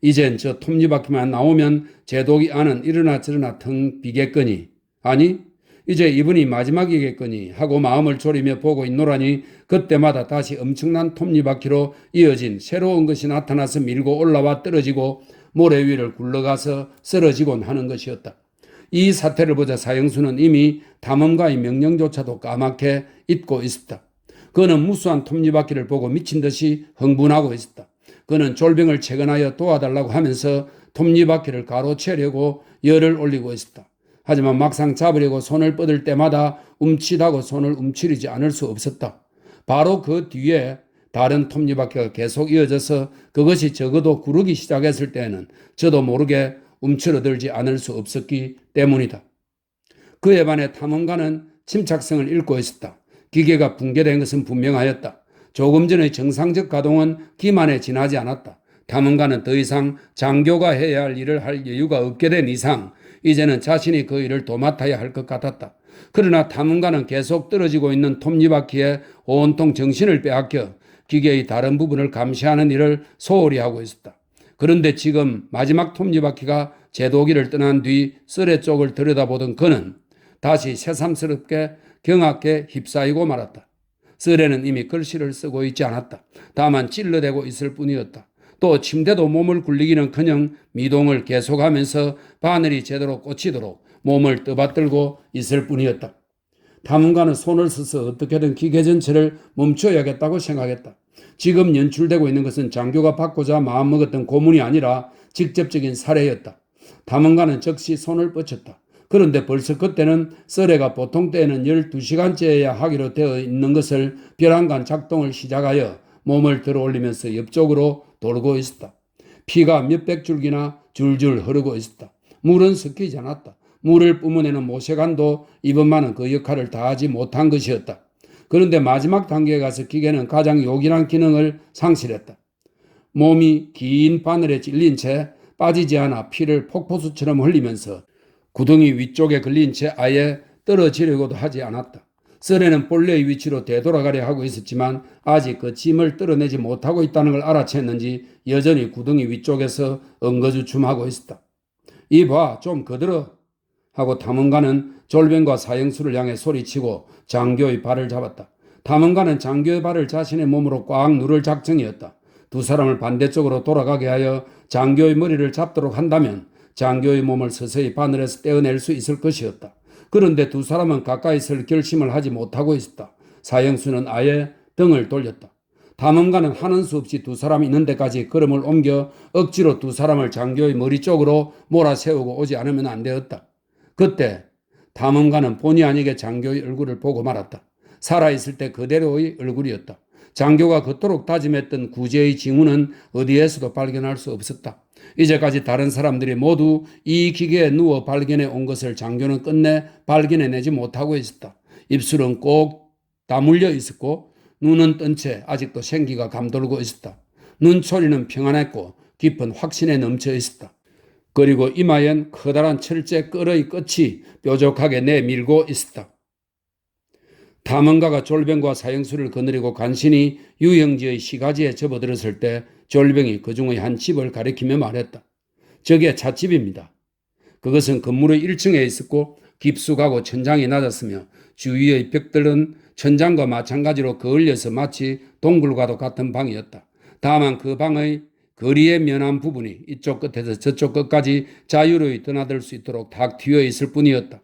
이젠 저 톱니바퀴만 나오면 제독이 안은 이러나 저러나 텅 비겠거니, 아니 이제 이분이 마지막이겠거니 하고 마음을 졸이며 보고 있노라니 그때마다 다시 엄청난 톱니바퀴로 이어진 새로운 것이 나타나서 밀고 올라와 떨어지고 모래 위를 굴러가서 쓰러지곤 하는 것이었다. 이 사태를 보자 사형수는 이미 탐험가의 명령조차도 까맣게 잊고 있었다. 그는 무수한 톱니바퀴를 보고 미친 듯이 흥분하고 있었다. 그는 졸병을 채근하여 도와달라고 하면서 톱니바퀴를 가로채려고 열을 올리고 있었다. 하지만 막상 잡으려고 손을 뻗을 때마다 움찔하고 손을 움츠리지 않을 수 없었다. 바로 그 뒤에 다른 톱니바퀴가 계속 이어져서 그것이 적어도 구르기 시작했을 때에는 저도 모르게 움츠러들지 않을 수 없었기 때문이다. 그에 반해 탐험가는 침착성을 잃고 있었다. 기계가 붕괴된 것은 분명하였다. 조금 전의 정상적 가동은 기만에 지나지 않았다. 탐험가는 더 이상 장교가 해야 할 일을 할 여유가 없게 된 이상 이제는 자신이 그 일을 도맡아야 할 것 같았다. 그러나 탐험가는 계속 떨어지고 있는 톱니바퀴에 온통 정신을 빼앗겨 기계의 다른 부분을 감시하는 일을 소홀히 하고 있었다. 그런데 지금 마지막 톱니바퀴가 제도기를 떠난 뒤 썰의 쪽을 들여다보던 그는 다시 새삼스럽게 경악에 휩싸이고 말았다. 썰에는 이미 글씨를 쓰고 있지 않았다. 다만 찔러대고 있을 뿐이었다. 또 침대도 몸을 굴리기는커녕 미동을 계속하면서 바늘이 제대로 꽂히도록 몸을 떠받들고 있을 뿐이었다. 탐험가는 손을 써서 어떻게든 기계 전체를 멈춰야겠다고 생각했다. 지금 연출되고 있는 것은 장교가 받고자 마음먹었던 고문이 아니라 직접적인 살해였다. 탐험가는 즉시 손을 뻗쳤다. 그런데 벌써 그때는 썰애가 보통 때에는 12시간째야 하기로 되어 있는 것을 벼랑간 작동을 시작하여 몸을 들어올리면서 옆쪽으로 돌고 있었다. 피가 몇백 줄기나 줄줄 흐르고 있었다. 물은 섞이지 않았다. 물을 뿜어내는 모세관도 이번만은 그 역할을 다하지 못한 것이었다. 그런데 마지막 단계에 가서 기계는 가장 요긴한 기능을 상실했다. 몸이 긴 바늘에 찔린 채 빠지지 않아 피를 폭포수처럼 흘리면서 구덩이 위쪽에 걸린 채 아예 떨어지려고도 하지 않았다. 썰에는 본래의 위치로 되돌아가려 하고 있었지만 아직 그 짐을 떨어내지 못하고 있다는 걸 알아챘는지 여전히 구덩이 위쪽에서 엉거주춤하고 있었다. 이봐, 좀 거들어 하고 탐험가는 졸병과 사형수를 향해 소리치고 장교의 발을 잡았다. 탐험가는 장교의 발을 자신의 몸으로 꽉 누를 작정이었다. 두 사람을 반대쪽으로 돌아가게 하여 장교의 머리를 잡도록 한다면 장교의 몸을 서서히 바늘에서 떼어낼 수 있을 것이었다. 그런데 두 사람은 가까이 설 결심을 하지 못하고 있었다. 사형수는 아예 등을 돌렸다. 탐험가는 하는 수 없이 두 사람이 있는 데까지 걸음을 옮겨 억지로 두 사람을 장교의 머리 쪽으로 몰아세우고 오지 않으면 안 되었다. 그때 탐험가는 본의 아니게 장교의 얼굴을 보고 말았다. 살아있을 때 그대로의 얼굴이었다. 장교가 그토록 다짐했던 구제의 징후는 어디에서도 발견할 수 없었다. 이제까지 다른 사람들이 모두 이 기계에 누워 발견해 온 것을 장교는 끝내 발견해내지 못하고 있었다. 입술은 꼭 다물려 있었고 눈은 뜬 채 아직도 생기가 감돌고 있었다. 눈초리는 평안했고 깊은 확신에 넘쳐 있었다. 그리고 이마엔 커다란 철제 끌의 끝이 뾰족하게 내밀고 있었다. 탐험가가 졸병과 사형수를 거느리고 간신히 유형지의 시가지에 접어들었을 때 졸병이 그 중의 한 집을 가리키며 말했다. 저게 찻집입니다. 그것은 건물의 1층에 있었고 깊숙하고 천장이 낮았으며 주위의 벽들은 천장과 마찬가지로 그을려서 마치 동굴과도 같은 방이었다. 다만 그 방의 거리에 면한 부분이 이쪽 끝에서 저쪽 끝까지 자유로이 드나들 수 있도록 탁 트여 있을 뿐이었다.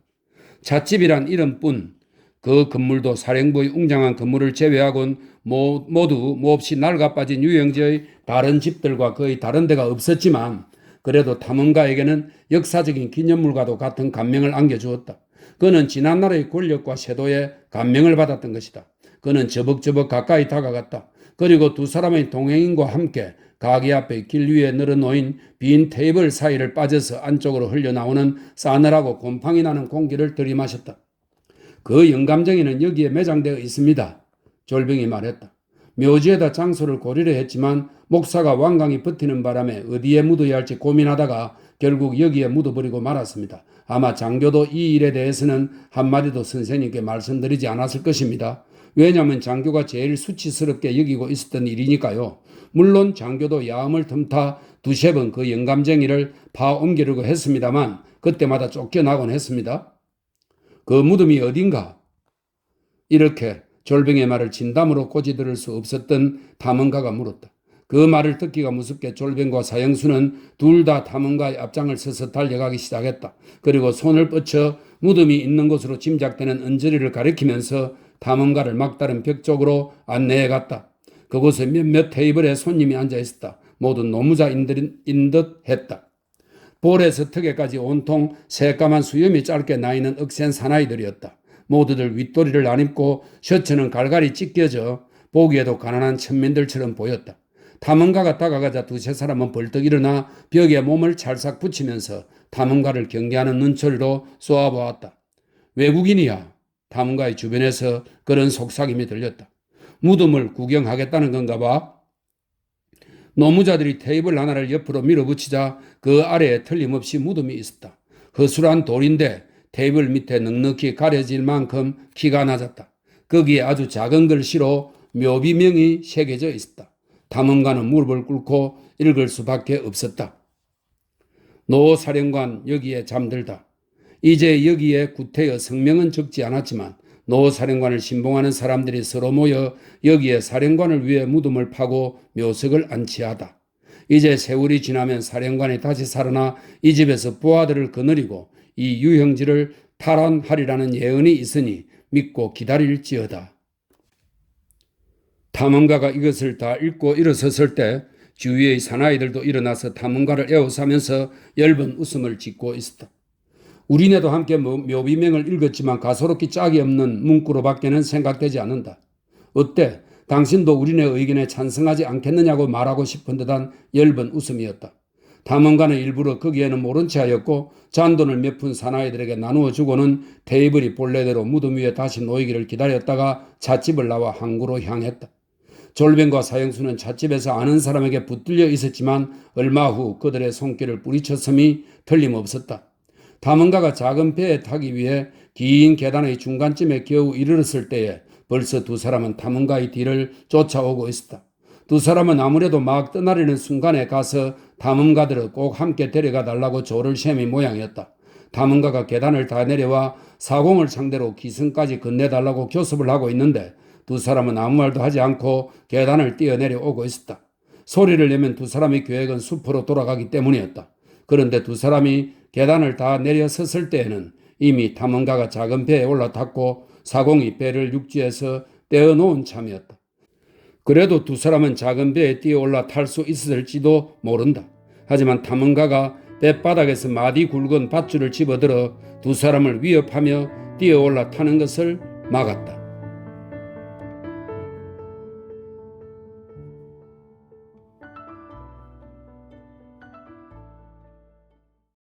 찻집이란 이름뿐 그 건물도 사령부의 웅장한 건물을 제외하곤 모두 몹시 낡아빠진 유형지의 다른 집들과 거의 다른 데가 없었지만 그래도 탐험가에게는 역사적인 기념물과도 같은 감명을 안겨주었다. 그는 지난날의 권력과 세도에 감명을 받았던 것이다. 그는 저벅저벅 가까이 다가갔다. 그리고 두 사람의 동행인과 함께 가게 앞에 길 위에 늘어놓인 빈 테이블 사이를 빠져서 안쪽으로 흘려나오는 싸늘하고 곰팡이 나는 공기를 들이마셨다. 그 영감쟁이는 여기에 매장되어 있습니다. 졸병이 말했다. 묘지에다 장소를 고리려 했지만 목사가 완강히 버티는 바람에 어디에 묻어야 할지 고민하다가 결국 여기에 묻어버리고 말았습니다. 아마 장교도 이 일에 대해서는 한마디도 선생님께 말씀드리지 않았을 것입니다. 왜냐하면 장교가 제일 수치스럽게 여기고 있었던 일이니까요. 물론 장교도 야음을 틈타 두세 번 그 영감쟁이를 파옮기려고 했습니다만 그때마다 쫓겨나곤 했습니다. 그 무덤이 어딘가? 이렇게 졸병의 말을 진담으로 꼬집들을 수 없었던 탐험가가 물었다. 그 말을 듣기가 무섭게 졸병과 사형수는 둘 다 탐험가의 앞장을 서서 달려가기 시작했다. 그리고 손을 뻗쳐 무덤이 있는 곳으로 짐작되는 언저리를 가리키면서 탐험가를 막다른 벽 쪽으로 안내해 갔다. 그곳에 몇몇 테이블에 손님이 앉아 있었다. 모두 노무자인 듯 했다. 볼에서 턱에까지 온통 새까만 수염이 짧게 나이는 억센 사나이들이었다. 모두들 윗도리를 안 입고 셔츠는 갈갈이 찢겨져 보기에도 가난한 천민들처럼 보였다. 탐험가가 다가가자 두세 사람은 벌떡 일어나 벽에 몸을 찰싹 붙이면서 탐험가를 경계하는 눈초리로 쏘아보았다. 외국인이야. 탐험가의 주변에서 그런 속삭임이 들렸다. 무덤을 구경하겠다는 건가 봐. 노무자들이 테이블 하나를 옆으로 밀어붙이자 그 아래에 틀림없이 무덤이 있었다. 허술한 돌인데 테이블 밑에 넉넉히 가려질 만큼 키가 낮았다. 거기에 아주 작은 글씨로 묘비명이 새겨져 있었다. 탐험가는 무릎을 꿇고 읽을 수밖에 없었다. 노 사령관 여기에 잠들다. 이제 여기에 구태여 성명은 적지 않았지만 노 사령관을 신봉하는 사람들이 서로 모여 여기에 사령관을 위해 무덤을 파고 묘석을 안치하다. 이제 세월이 지나면 사령관이 다시 살아나 이 집에서 부하들을 거느리고 이 유형지를 탈환하리라는 예언이 있으니 믿고 기다릴지어다. 탐험가가 이것을 다 읽고 일어섰을 때 주위의 사나이들도 일어나서 탐험가를 에워싸면서 엷은 웃음을 짓고 있었다. 우리네도 함께 묘비명을 읽었지만 가소롭기 짝이 없는 문구로밖에는 생각되지 않는다. 어때? 당신도 우리네 의견에 찬성하지 않겠느냐고 말하고 싶은 듯한 엷은 웃음이었다. 탐험가는 일부러 거기에는 모른 채 하였고 잔돈을 몇 푼 사나이들에게 나누어 주고는 테이블이 본래대로 무덤 위에 다시 놓이기를 기다렸다가 찻집을 나와 항구로 향했다. 졸뱅과 사형수는 찻집에서 아는 사람에게 붙들려 있었지만 얼마 후 그들의 손길을 뿌리쳤음이 틀림없었다. 탐험가가 작은 배에 타기 위해 긴 계단의 중간쯤에 겨우 이르렀을 때에 벌써 두 사람은 탐험가의 뒤를 쫓아오고 있었다. 두 사람은 아무래도 막 떠나려는 순간에 가서 탐험가들을 꼭 함께 데려가 달라고 조를 셈이 모양이었다. 탐험가가 계단을 다 내려와 사공을 상대로 기승까지 건네달라고 교습을 하고 있는데 두 사람은 아무 말도 하지 않고 계단을 뛰어내려 오고 있었다. 소리를 내면 두 사람의 계획은 숲으로 돌아가기 때문이었다. 그런데 두 사람이 계단을 다 내려섰을 때에는 이미 탐험가가 작은 배에 올라탔고 사공이 배를 육지에서 떼어놓은 참이었다. 그래도 두 사람은 작은 배에 뛰어올라 탈 수 있을지도 모른다. 하지만 탐험가가 뱃바닥에서 마디 굵은 밧줄을 집어들어 두 사람을 위협하며 뛰어올라 타는 것을 막았다.